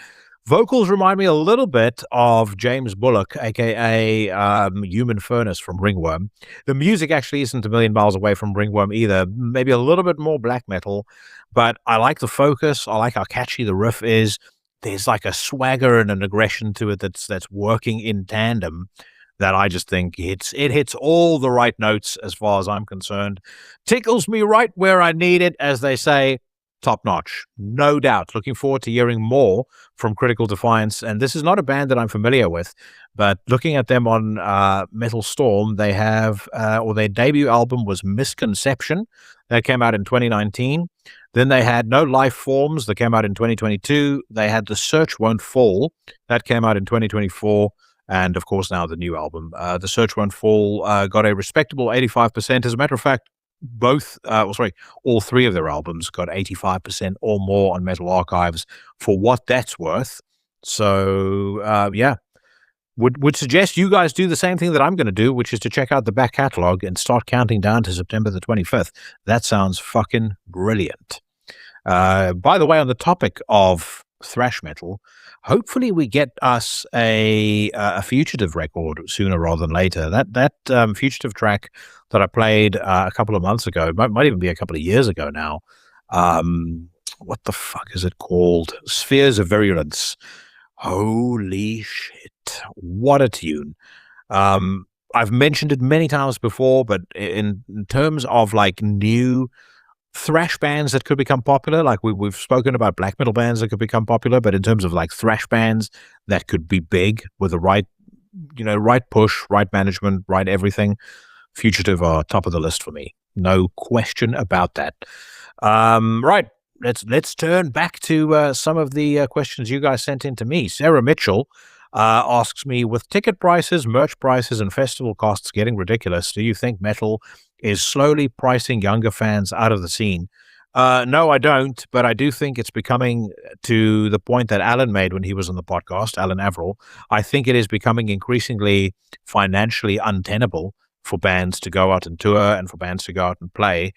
Vocals remind me a little bit of James Bullock, a.k.a. Human Furnace from Ringworm. The music actually isn't a million miles away from Ringworm either, maybe a little bit more black metal, but I like the focus. I like how catchy the riff is. There's like a swagger and an aggression to it that's working in tandem that I just think it hits all the right notes as far as I'm concerned. Tickles me right where I need it, as they say. Top notch, no doubt. Looking forward to hearing more from Critical Defiance. And this is not a band that I'm familiar with, but looking at them on Metal Storm, they have, or their debut album was Misconception. That came out in 2019. Then they had No Life Forms that came out in 2022. They had The Search Won't Fall. That came out in 2024. And of course, now the new album, The Search Won't Fall, got a respectable 85%. As a matter of fact, all three of their albums got 85% or more on Metal Archives for what that's worth. So, would suggest you guys do the same thing that I'm going to do, which is to check out the back catalog and start counting down to September the 25th. That sounds fucking brilliant. By the way, on the topic of thrash metal, hopefully we get us a Fugitive record sooner rather than later. That Fugitive track that I played a couple of months ago, might even be a couple of years ago now. What the fuck is it called? Spheres of Virulence. Holy shit. What a tune. I've mentioned it many times before, but in terms of like new thrash bands that could become popular, like we've spoken about black metal bands that could become popular, but in terms of like thrash bands that could be big with the right push, right management, right everything, Fugitive are top of the list for me. No question about that. Right. Let's turn back to some of the questions you guys sent in to me. Sarah Mitchell asks me, with ticket prices, merch prices, and festival costs getting ridiculous, do you think metal is slowly pricing younger fans out of the scene? No, I don't, but I do think it's becoming, to the point that Alan made when he was on the podcast, Alan Averill, I think it is becoming increasingly financially untenable for bands to go out and tour and for bands to go out and play,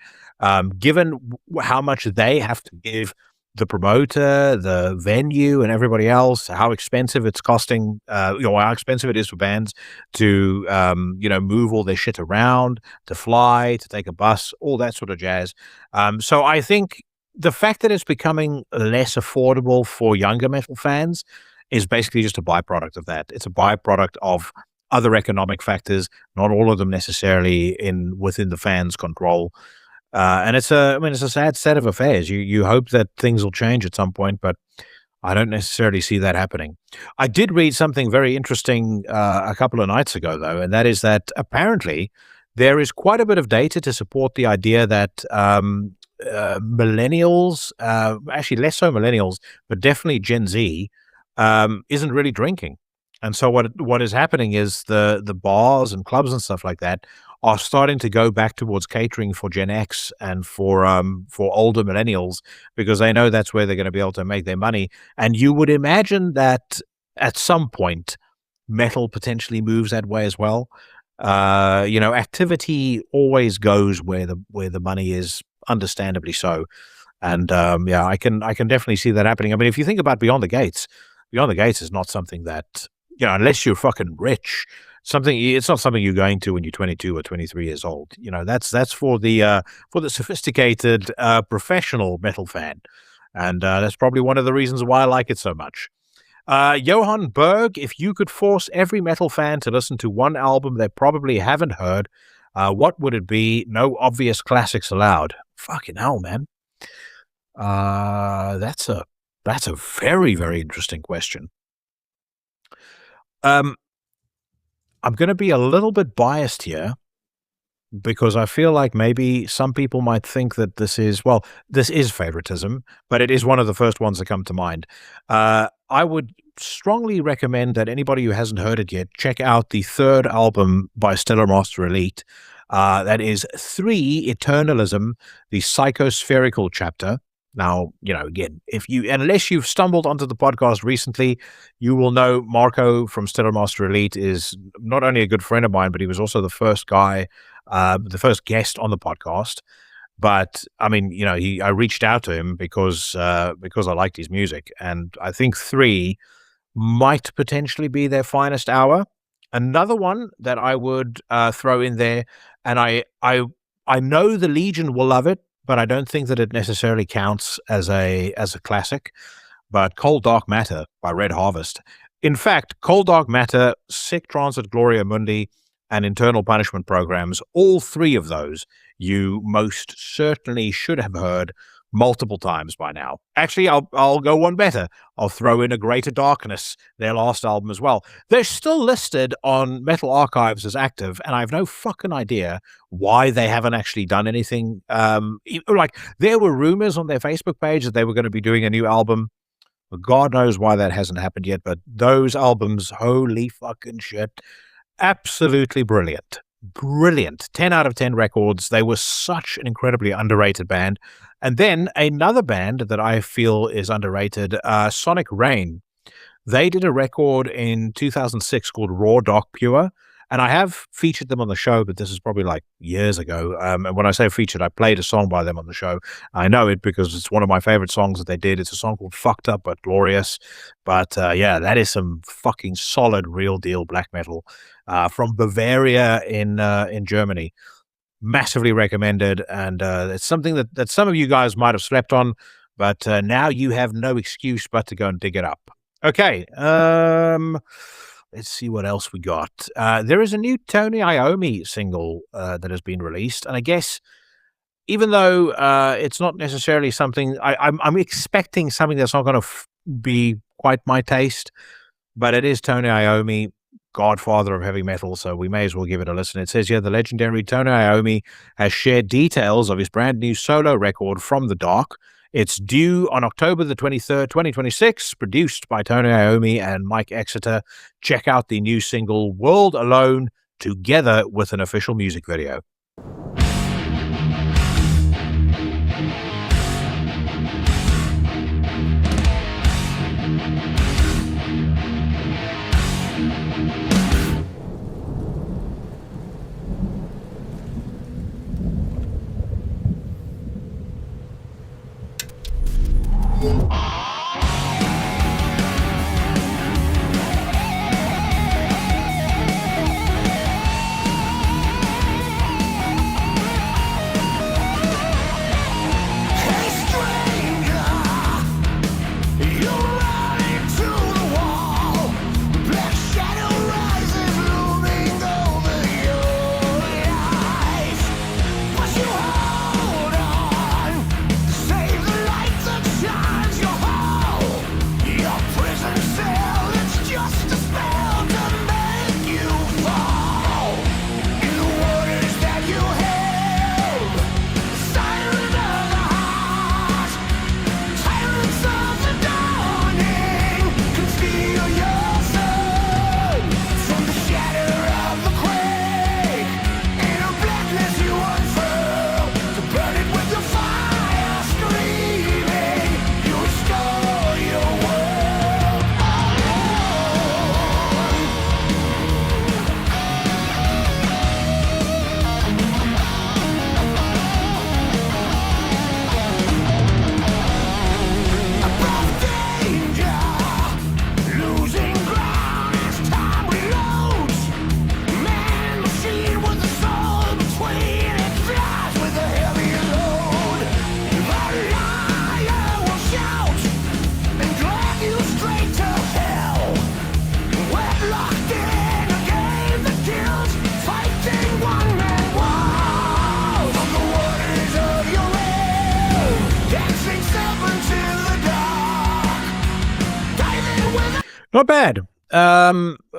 given how much they have to give the promoter, the venue, and everybody else, how expensive it's costing, how expensive it is for bands to, move all their shit around, to fly, to take a bus, all that sort of jazz. So I think the fact that it's becoming less affordable for younger metal fans is basically just a byproduct of that. It's a byproduct of other economic factors, not all of them necessarily within the fans' control. And it's a sad set of affairs. You hope that things will change at some point, but I don't necessarily see that happening. I did read something very interesting a couple of nights ago, though, and that is that apparently there is quite a bit of data to support the idea that millennials, actually less so millennials, but definitely Gen Z, isn't really drinking. And so what is happening is the bars and clubs and stuff like that are starting to go back towards catering for Gen X and for older millennials, because they know that's where they're going to be able to make their money. And you would imagine that at some point metal potentially moves that way as well. Activity always goes where the money is, understandably so. And I can definitely see that happening. I mean, if you think about Beyond the Gates is not something that, unless you're fucking rich, it's not something you're going to when you're 22 or 23 years old. That's for the sophisticated professional metal fan, and that's probably one of the reasons why I like it so much. Johan Berg, if you could force every metal fan to listen to one album they probably haven't heard, what would it be? No obvious classics allowed. Fucking hell, man. That's a very, very interesting question. I'm going to be a little bit biased here because I feel like maybe some people might think that this is favoritism, but it is one of the first ones that come to mind. I would strongly recommend that anybody who hasn't heard it yet, check out the third album by Stellar Master Elite. That is 3 Eternalism, the Psychospherical chapter. Now, again, unless you've stumbled onto the podcast recently, you will know Marco from Stellar Master Elite is not only a good friend of mine, but he was also the first guest on the podcast. But I mean, I reached out to him because I liked his music, and I think 3 might potentially be their finest hour. Another one that I would throw in there, and I know the Legion will love it, but I don't think that it necessarily counts as a classic. But Cold Dark Matter by Red Harvest In fact, Cold Dark Matter, Sic Transit Gloria Mundi, and Internal Punishment programs, all three of those you most certainly should have heard multiple times by now. Actually, I'll go one better. I'll throw in A Greater Darkness, their last album as well. They're still listed on Metal Archives as active, and I have no fucking idea why they haven't actually done anything. Like, there were rumors on their Facebook page that they were going to be doing a new album. God knows why that hasn't happened yet, but those albums, holy fucking shit, absolutely brilliant. Brilliant. 10 out of 10 records. They were such an incredibly underrated band. And then another band that I feel is underrated, Sonic Rain. They did a record in 2006 called Raw Dark Pure. And I have featured them on the show, but this is probably like years ago. And when I say featured, I played a song by them on the show. I know it because it's one of my favorite songs that they did. It's a song called Fucked Up But Glorious. But yeah, that is some fucking solid, real deal black metal from Bavaria in Germany. Massively recommended. And it's something that some of you guys might have slept on, but now you have no excuse but to go and dig it up. Okay. Let's see what else we got. There is a new Tony Iommi single that has been released. And I guess even though it's not necessarily something, I'm expecting something that's not going to be quite my taste, but it is Tony Iommi, godfather of heavy metal, so we may as well give it a listen. It says here, the legendary Tony Iommi has shared details of his brand new solo record, From the Dark. It's due on October the 23rd, 2026, produced by Tony Iommi and Mike Exeter. Check out the new single, World Alone, together with an official music video. Not bad.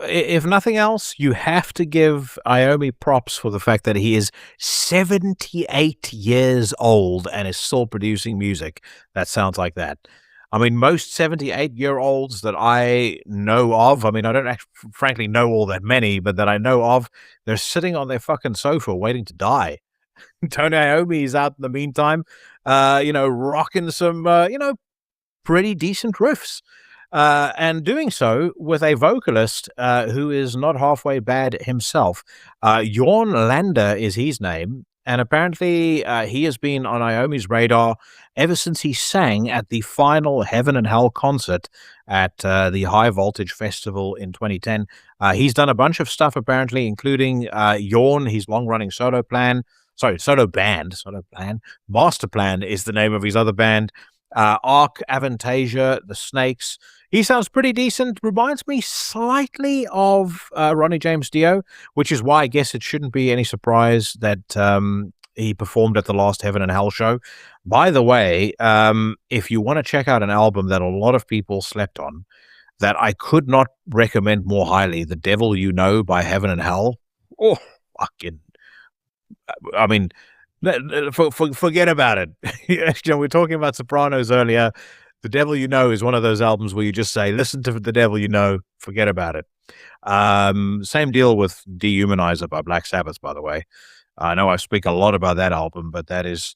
If nothing else, you have to give Iommi props for the fact that he is 78 years old and is still producing music that sounds like that. I mean, most 78-year-olds that I know of, I mean, I don't frankly know all that many, but that I know of, they're sitting on their fucking sofa waiting to die. Tony Iommi is out in the meantime, rocking some, pretty decent riffs. And doing so with a vocalist who is not halfway bad himself. Jorn Lander is his name, and apparently he has been on Iommi's radar ever since he sang at the final Heaven and Hell concert at the High Voltage Festival in 2010. He's done a bunch of stuff, apparently, including Jorn, his long-running solo band. Master Plan is the name of his other band. Arc, Avantasia, The Snakes. He sounds pretty decent. Reminds me slightly of Ronnie James Dio, which is why I guess it shouldn't be any surprise that he performed at the last Heaven and Hell show. By the way, if you want to check out an album that a lot of people slept on, that I could not recommend more highly, The Devil You Know by Heaven and Hell. Oh, fucking... I mean, forget about it. You know, we were talking about Sopranos earlier. The Devil You Know is one of those albums where you just say, listen to The Devil You Know, forget about it. Same deal with Dehumanizer by Black Sabbath, by the way. I know I speak a lot about that album, but that is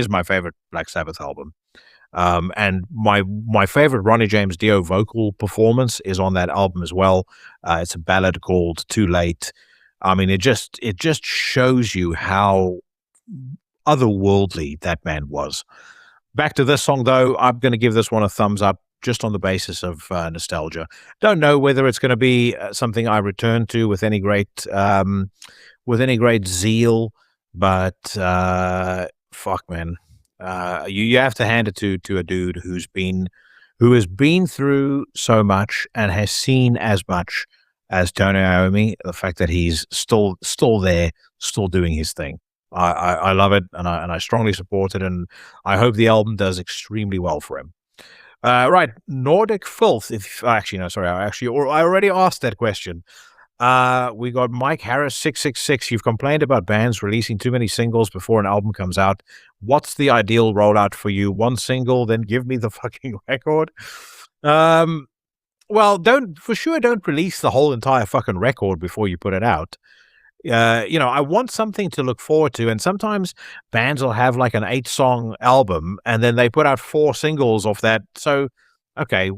my favorite Black Sabbath album. And my favorite Ronnie James Dio vocal performance is on that album as well. It's a ballad called Too Late. I mean, it just shows you how otherworldly that man was. Back to this song, though, I'm going to give this one a thumbs up just on the basis of nostalgia. Don't know whether it's going to be something I return to with any great zeal, but fuck, man, you have to hand it to a dude who has been through so much and has seen as much as Tony Iommi. The fact that he's still there, still doing his thing. I love it, and I strongly support it, and I hope the album does extremely well for him. Right, Nordic Filth. I already asked that question. We got Mike Harris 666. You've complained about bands releasing too many singles before an album comes out. What's the ideal rollout for you? One single, then give me the fucking record. Well, don't release the whole entire fucking record before you put it out. I want something to look forward to, and sometimes bands will have like an 8-song album and then they put out 4 singles off that. So, okay,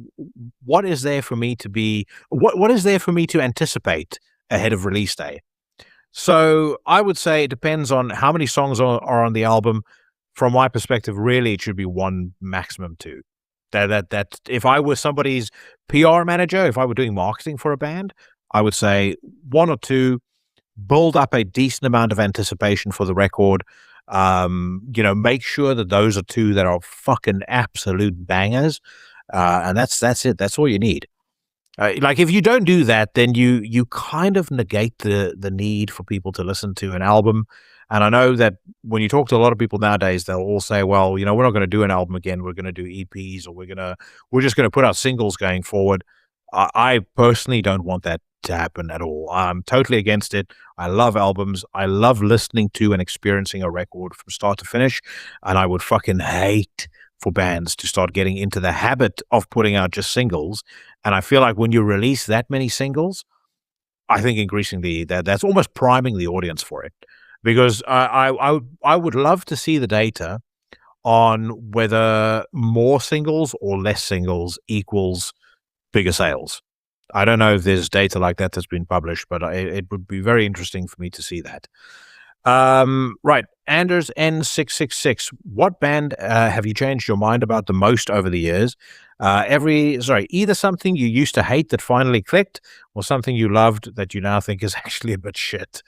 what is there for me to anticipate ahead of release day? So I would say it depends on how many songs are on the album. From my perspective, really, it should be 1, maximum 2. That if I was somebody's PR manager, if I were doing marketing for a band, I would say 1 or 2. Build up a decent amount of anticipation for the record. Make sure that those are 2 that are fucking absolute bangers. And that's it. That's all you need. Like if you don't do that, then you kind of negate the need for people to listen to an album. And I know that when you talk to a lot of people nowadays, they'll all say, well, we're not going to do an album again. We're going to do EPs, or we're just going to put out singles going forward. I personally don't want that to happen at all. I'm totally against it. I love albums. I love listening to and experiencing a record from start to finish. And I would fucking hate for bands to start getting into the habit of putting out just singles. And I feel like when you release that many singles, I think increasingly that's almost priming the audience for it. Because I would love to see the data on whether more singles or less singles equals bigger sales. I don't know if there's data like that that's been published, but it would be very interesting for me to see that. Right. Anders N666. What band have you changed your mind about the most over the years? Either something you used to hate that finally clicked, or something you loved that you now think is actually a bit shit.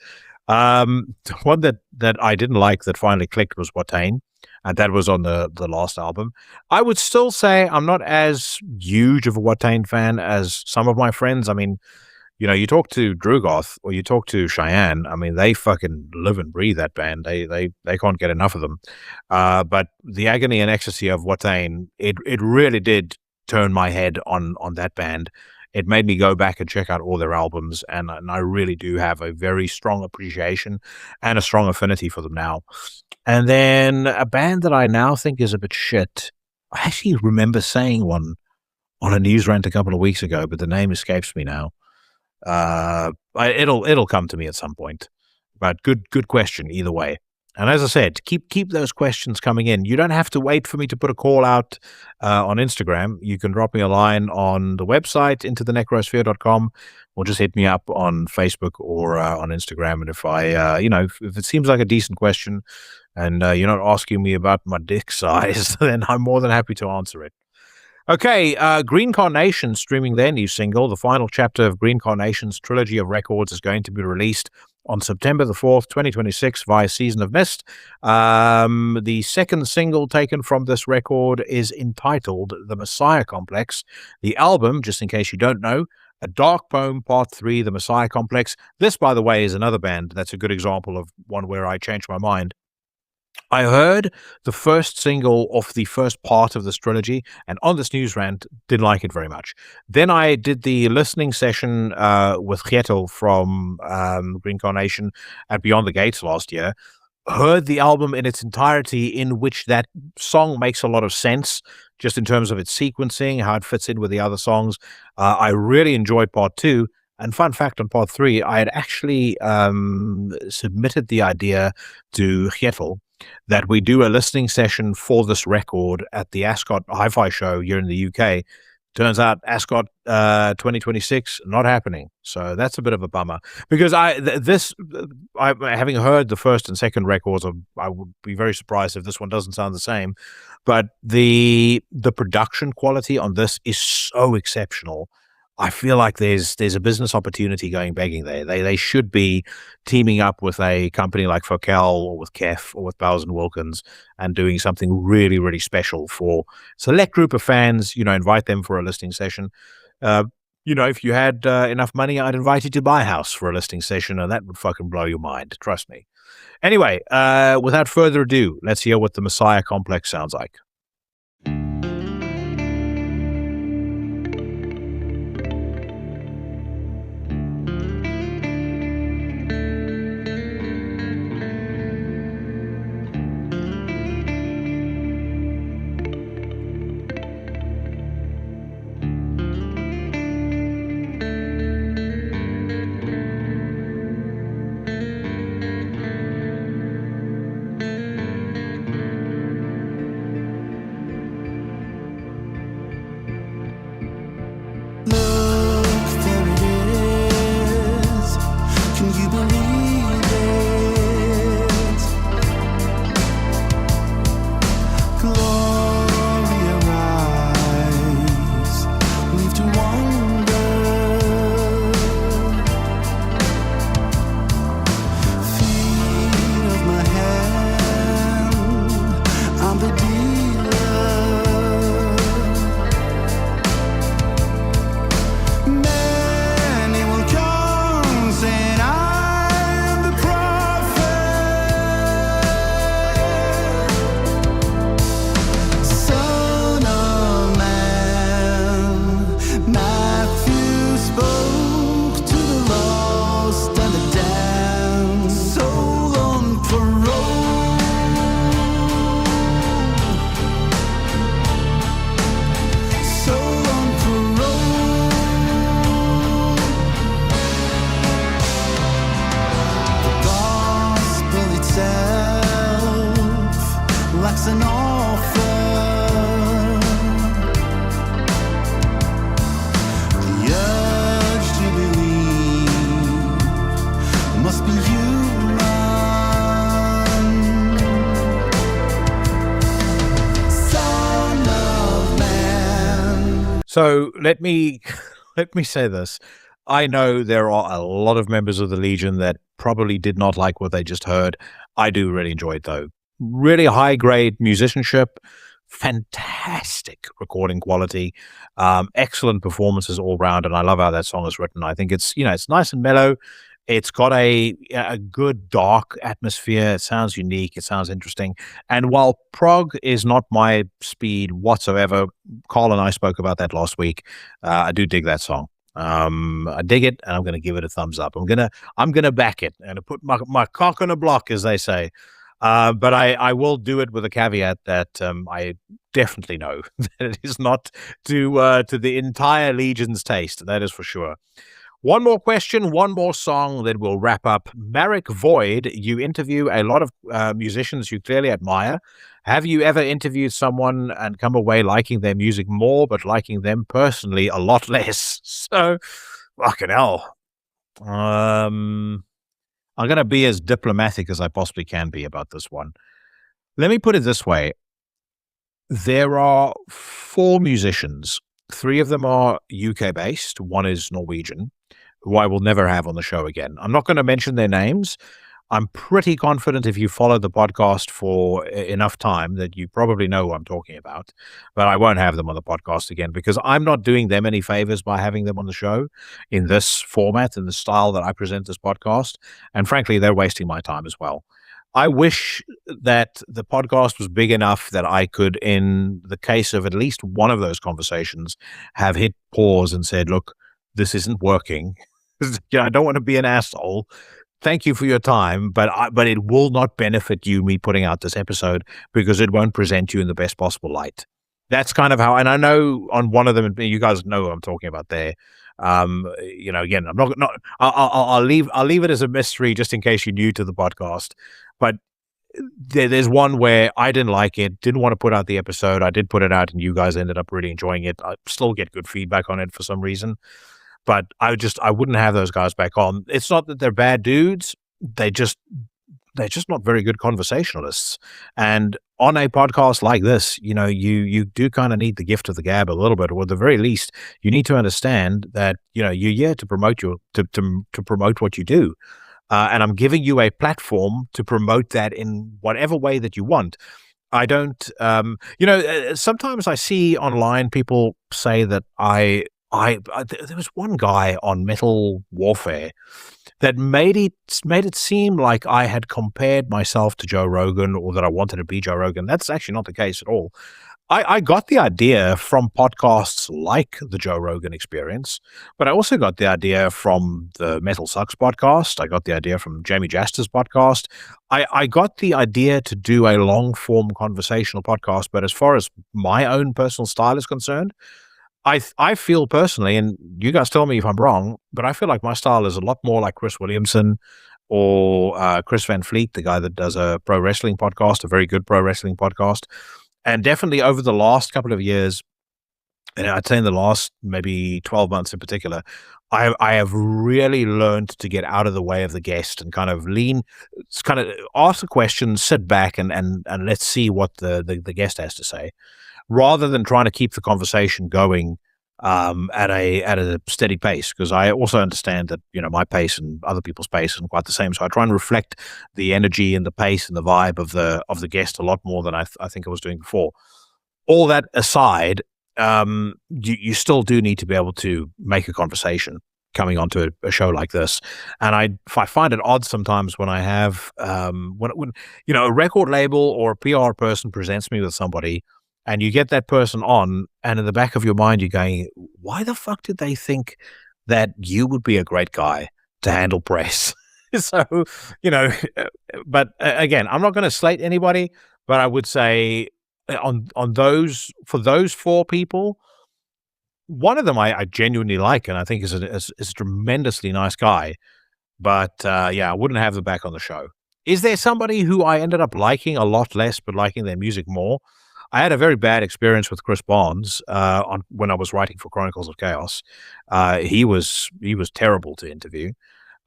One that I didn't like that finally clicked was Watain. And that was on the last album. I would still say I'm not as huge of a Watain fan as some of my friends. I mean, you talk to Drugoth or you talk to Cheyenne. I mean, they fucking live and breathe that band. They can't get enough of them. But the agony and ecstasy of Watain, it really did turn my head on that band. It made me go back and check out all their albums, and I really do have a very strong appreciation and a strong affinity for them now. And then a band that I now think is a bit shit. I actually remember saying one on a news rant a couple of weeks ago, but the name escapes me now. It'll come to me at some point. But good question either way. And as I said, keep those questions coming in. You don't have to wait for me to put a call out on Instagram. You can drop me a line on the website, intothenecrosphere.com, or just hit me up on Facebook or on Instagram. And if if it seems like a decent question and you're not asking me about my dick size, then I'm more than happy to answer it. Okay, Green Carnation streaming their new single. The final chapter of Green Carnation's trilogy of records is going to be released on September the 4th, 2026 via Season of Mist. The second single taken from this record is entitled The Messiah Complex. The album, just in case you don't know, A Dark Poem Part 3, The Messiah Complex. This, by the way, is another band that's a good example of one where I changed my mind. I heard the first single of the first part of this trilogy, and on this news rant, didn't like it very much. Then I did the listening session with Gietel from Green Carnation at Beyond the Gates last year, heard the album in its entirety, in which that song makes a lot of sense, just in terms of its sequencing, how it fits in with the other songs. I really enjoyed part 2. And fun fact on part 3, I had actually submitted the idea to Gietel that we do a listening session for this record at the Ascot Hi-Fi show here in the UK. Turns out Ascot 2026 not happening, so that's a bit of a bummer. Because having heard the first and second records, I would be very surprised if this one doesn't sound the same. But the production quality on this is so exceptional. I feel like there's a business opportunity going begging there. They should be teaming up with a company like Focal or with Kef or with Bowers & Wilkins and doing something really, really special for select group of fans, invite them for a listening session. If you had enough money, I'd invite you to my house for a listening session, and that would fucking blow your mind. Trust me. Anyway, without further ado, let's hear what the Messiah Complex sounds like. So let me say this. I know there are a lot of members of the Legion that probably did not like what they just heard. I do really enjoy it, though. Really high-grade musicianship, fantastic recording quality, excellent performances all round, and I love how that song is written. I think it's nice and mellow. It's got a good dark atmosphere. It sounds unique. It sounds interesting. And while prog is not my speed whatsoever, Carl and I spoke about that last week. I do dig that song. I dig it, and I'm going to give it a thumbs up. I'm gonna back it and put my cock on a block, as they say. But I will do it with a caveat that I definitely know that it is not to the entire Legion's taste. That is for sure. One more question, one more song, then we'll wrap up. Marek Void, you interview a lot of musicians you clearly admire. Have you ever interviewed someone and come away liking their music more, but liking them personally a lot less? So, fucking hell. I'm going to be as diplomatic as I possibly can be about this one. Let me put it this way. There are 4 musicians. 3 of them are UK-based. 1 is Norwegian, who I will never have on the show again. I'm not going to mention their names. I'm pretty confident if you followed the podcast for enough time that you probably know who I'm talking about, but I won't have them on the podcast again because I'm not doing them any favors by having them on the show in this format and the style that I present this podcast. And frankly, they're wasting my time as well. I wish that the podcast was big enough that I could, in the case of at least one of those conversations, have hit pause and said, look, this isn't working. I don't want to be an asshole. Thank you for your time, but it will not benefit you, me putting out this episode, because it won't present you in the best possible light. That's kind of how, and I know on one of them, you guys know what I'm talking about there. Again, I'm not, I'll leave it as a mystery just in case you're new to the podcast, but there's one where I didn't like it, didn't want to put out the episode. I did put it out and you guys ended up really enjoying it. I still get good feedback on it for some reason. But I wouldn't have those guys back on. It's not that they're bad dudes. They're just not very good conversationalists. And on a podcast like this, you do kind of need the gift of the gab a little bit, or at the very least, you need to understand that, you're here to promote to promote what you do. And I'm giving you a platform to promote that in whatever way that you want. I don't, sometimes I see online people say that there was one guy on Metal Warfare that made it seem like I had compared myself to Joe Rogan or that I wanted to be Joe Rogan. That's actually not the case at all. I got the idea from podcasts like the Joe Rogan Experience, but I also got the idea from the Metal Sucks podcast. I got the idea from Jamie Jaster's podcast. I got the idea to do a long-form conversational podcast, but as far as my own personal style is concerned, I feel personally, and you guys tell me if I'm wrong, but I feel like my style is a lot more like Chris Williamson or Chris Van Fleet, the guy that does a pro wrestling podcast, a very good pro wrestling podcast. And definitely over the last couple of years, and I'd say in the last maybe 12 months in particular, I have really learned to get out of the way of the guest and kind of ask the question, sit back and let's see what the guest has to say, rather than trying to keep the conversation going at a steady pace, because I also understand that my pace and other people's pace isn't quite the same. So I try and reflect the energy and the pace and the vibe of the guest a lot more than I think I was doing before. All that aside, you still do need to be able to make a conversation coming onto a show like this, and I find it odd sometimes when I have when a record label or a PR person presents me with somebody. And you get that person on, and in the back of your mind, you're going, why the fuck did they think that you would be a great guy to handle press? So, but again, I'm not going to slate anybody, but I would say for those 4 people, one of them I genuinely like, and I think is a tremendously nice guy. But I wouldn't have them back on the show. Is there somebody who I ended up liking a lot less, but liking their music more? I had a very bad experience with Chris Barnes when I was writing for Chronicles of Chaos. He was terrible to interview.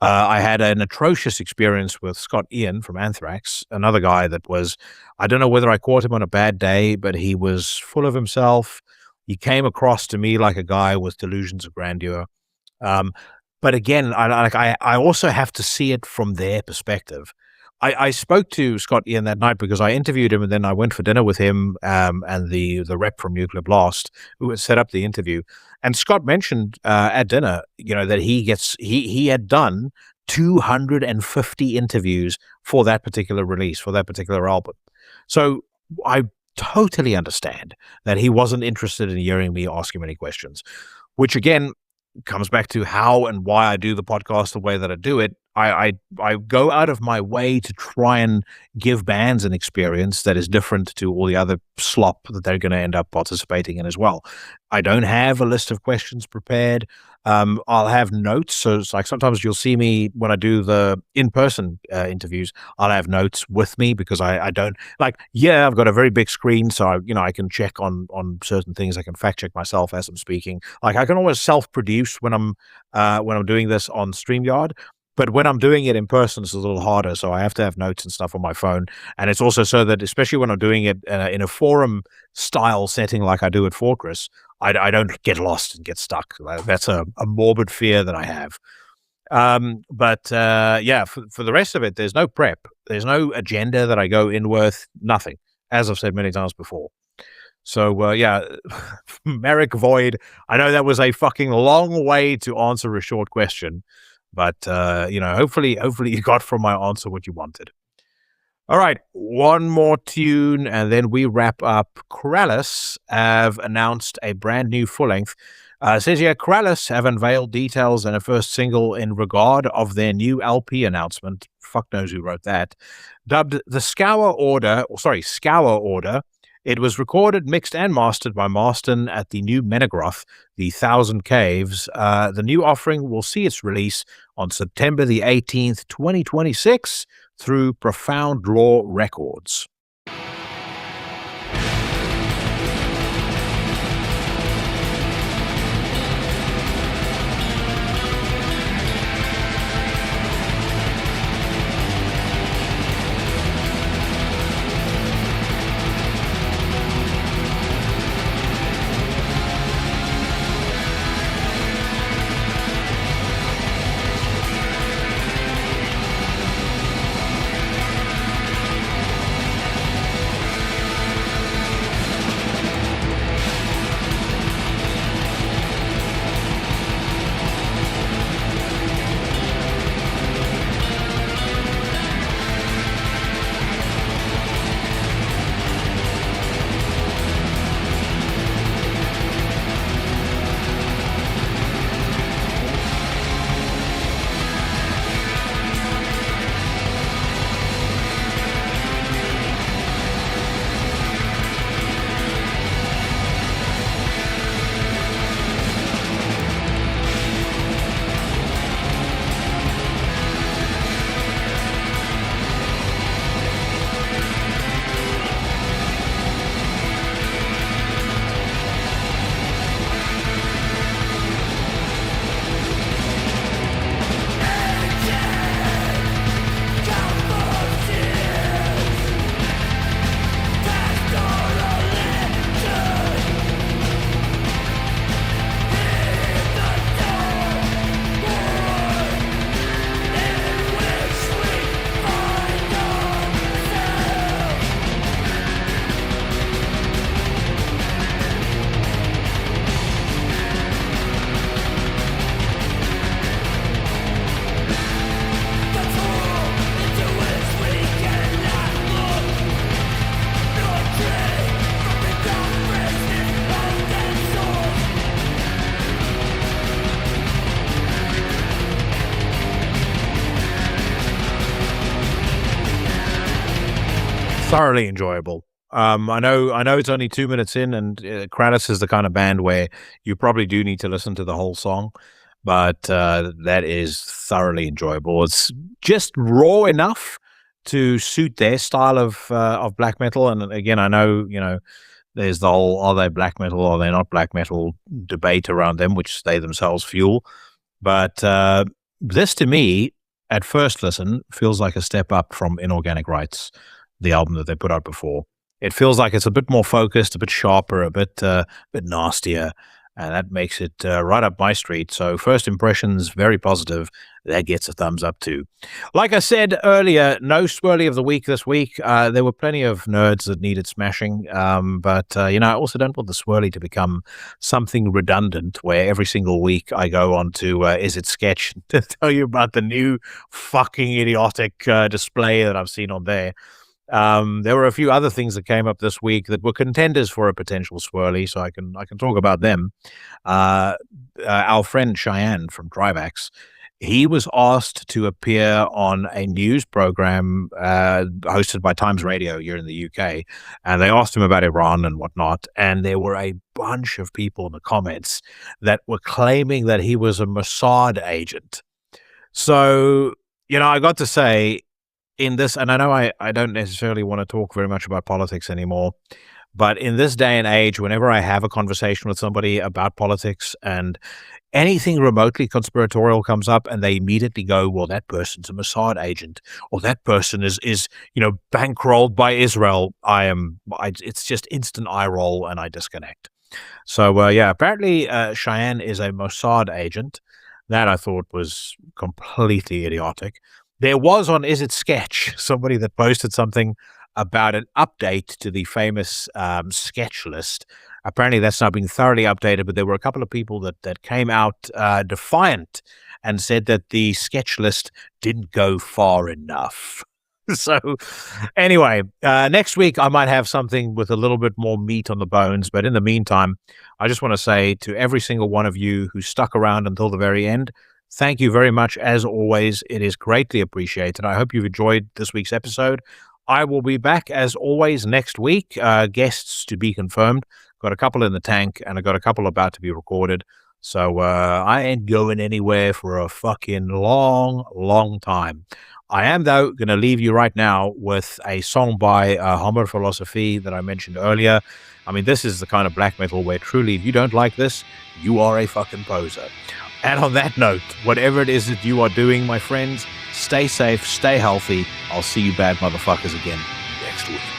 I had an atrocious experience with Scott Ian from Anthrax, another guy that was, I don't know whether I caught him on a bad day, but he was full of himself. He came across to me like a guy with delusions of grandeur. But again, I also have to see it from their perspective. I spoke to Scott Ian that night because I interviewed him, and then I went for dinner with him and the rep from Nuclear Blast who had set up the interview. And Scott mentioned at dinner, that he had done 250 interviews for that particular release, for that particular album. So I totally understand that he wasn't interested in hearing me ask him any questions, which again comes back to how and why I do the podcast the way that I do it. I go out of my way to try and give bands an experience that is different to all the other slop that they're going to end up participating in as well. I don't have a list of questions prepared. I'll have notes. So it's like sometimes you'll see me when I do the in-person interviews, I'll have notes with me because I don't I've got a very big screen. So I can check on certain things. I can fact check myself as I'm speaking. I can always self-produce when I'm doing this on StreamYard. But when I'm doing it in person, it's a little harder. So I have to have notes and stuff on my phone. And it's also so that, especially when I'm doing it in a forum style setting like I do at Fortress, I don't get lost and get stuck. That's a morbid fear that I have. But for the rest of it, there's no prep. There's no agenda that I go in with, nothing, as I've said many times before. So, Merrick Void, I know that was a fucking long way to answer a short question, but, hopefully you got from my answer what you wanted. All right, one more tune, and then we wrap up. Krallice have announced a brand new full-length. Says here, Krallice have unveiled details and a first single in regard of their new LP announcement. Fuck knows who wrote that. Dubbed the Scour Order. It was recorded, mixed, and mastered by Marston at the new Menegroth, the Thousand Caves. The new offering will see its release on September the 18th, 2026, through Profound Law Records. Thoroughly enjoyable. I know it's only 2 minutes in, and Krallice is the kind of band where you probably do need to listen to the whole song, but that is thoroughly enjoyable. It's just raw enough to suit their style of black metal. And again, I know, there's the whole, are they black metal or are they not black metal debate around them, which they themselves fuel. But this, to me, at first listen, feels like a step up from Inorganic Rights, the album that they put out before. It feels like it's a bit more focused, a bit sharper, a bit nastier, and that makes it right up my street. So first impressions, very positive. That gets a thumbs up too. Like I said earlier, no swirly of the week this week. There were plenty of nerds that needed smashing, but I also don't want the swirly to become something redundant where every single week I go on to Is It Sketch to tell you about the new fucking idiotic display that I've seen on there. There were a few other things that came up this week that were contenders for a potential swirly, so I can talk about them. Our friend Cheyenne from Trivax, he was asked to appear on a news program hosted by Times Radio here in the UK, and they asked him about Iran and whatnot, and there were a bunch of people in the comments that were claiming that he was a Mossad agent. So, I got to say, in this, and I know I don't necessarily want to talk very much about politics anymore, But in this day and age, whenever I have a conversation with somebody about politics and anything remotely conspiratorial comes up and they immediately go, well, that person's a Mossad agent, or that person is bankrolled by Israel, it's just instant eye roll and I disconnect. So, apparently Cheyenne is a Mossad agent. That I thought was completely idiotic. There was on Is It Sketch somebody that posted something about an update to the famous sketch list. Apparently that's not been thoroughly updated, but there were a couple of people that came out defiant and said that the sketch list didn't go far enough. So anyway, next week I might have something with a little bit more meat on the bones. But in the meantime, I just want to say to every single one of you who stuck around until the very end, thank you very much. As always, it is greatly appreciated. I hope you've enjoyed this week's episode. I will be back as always next week. Guests to be confirmed. Got a couple in the tank and I got a couple about to be recorded. So I ain't going anywhere for a fucking long time. I am, though, going to leave you right now with a song by Hammerfilosofi that I mentioned earlier. I mean, this is the kind of black metal where truly, if you don't like this, you are a fucking poser. And on that note, whatever it is that you are doing, my friends, stay safe, stay healthy. I'll see you bad motherfuckers again next week.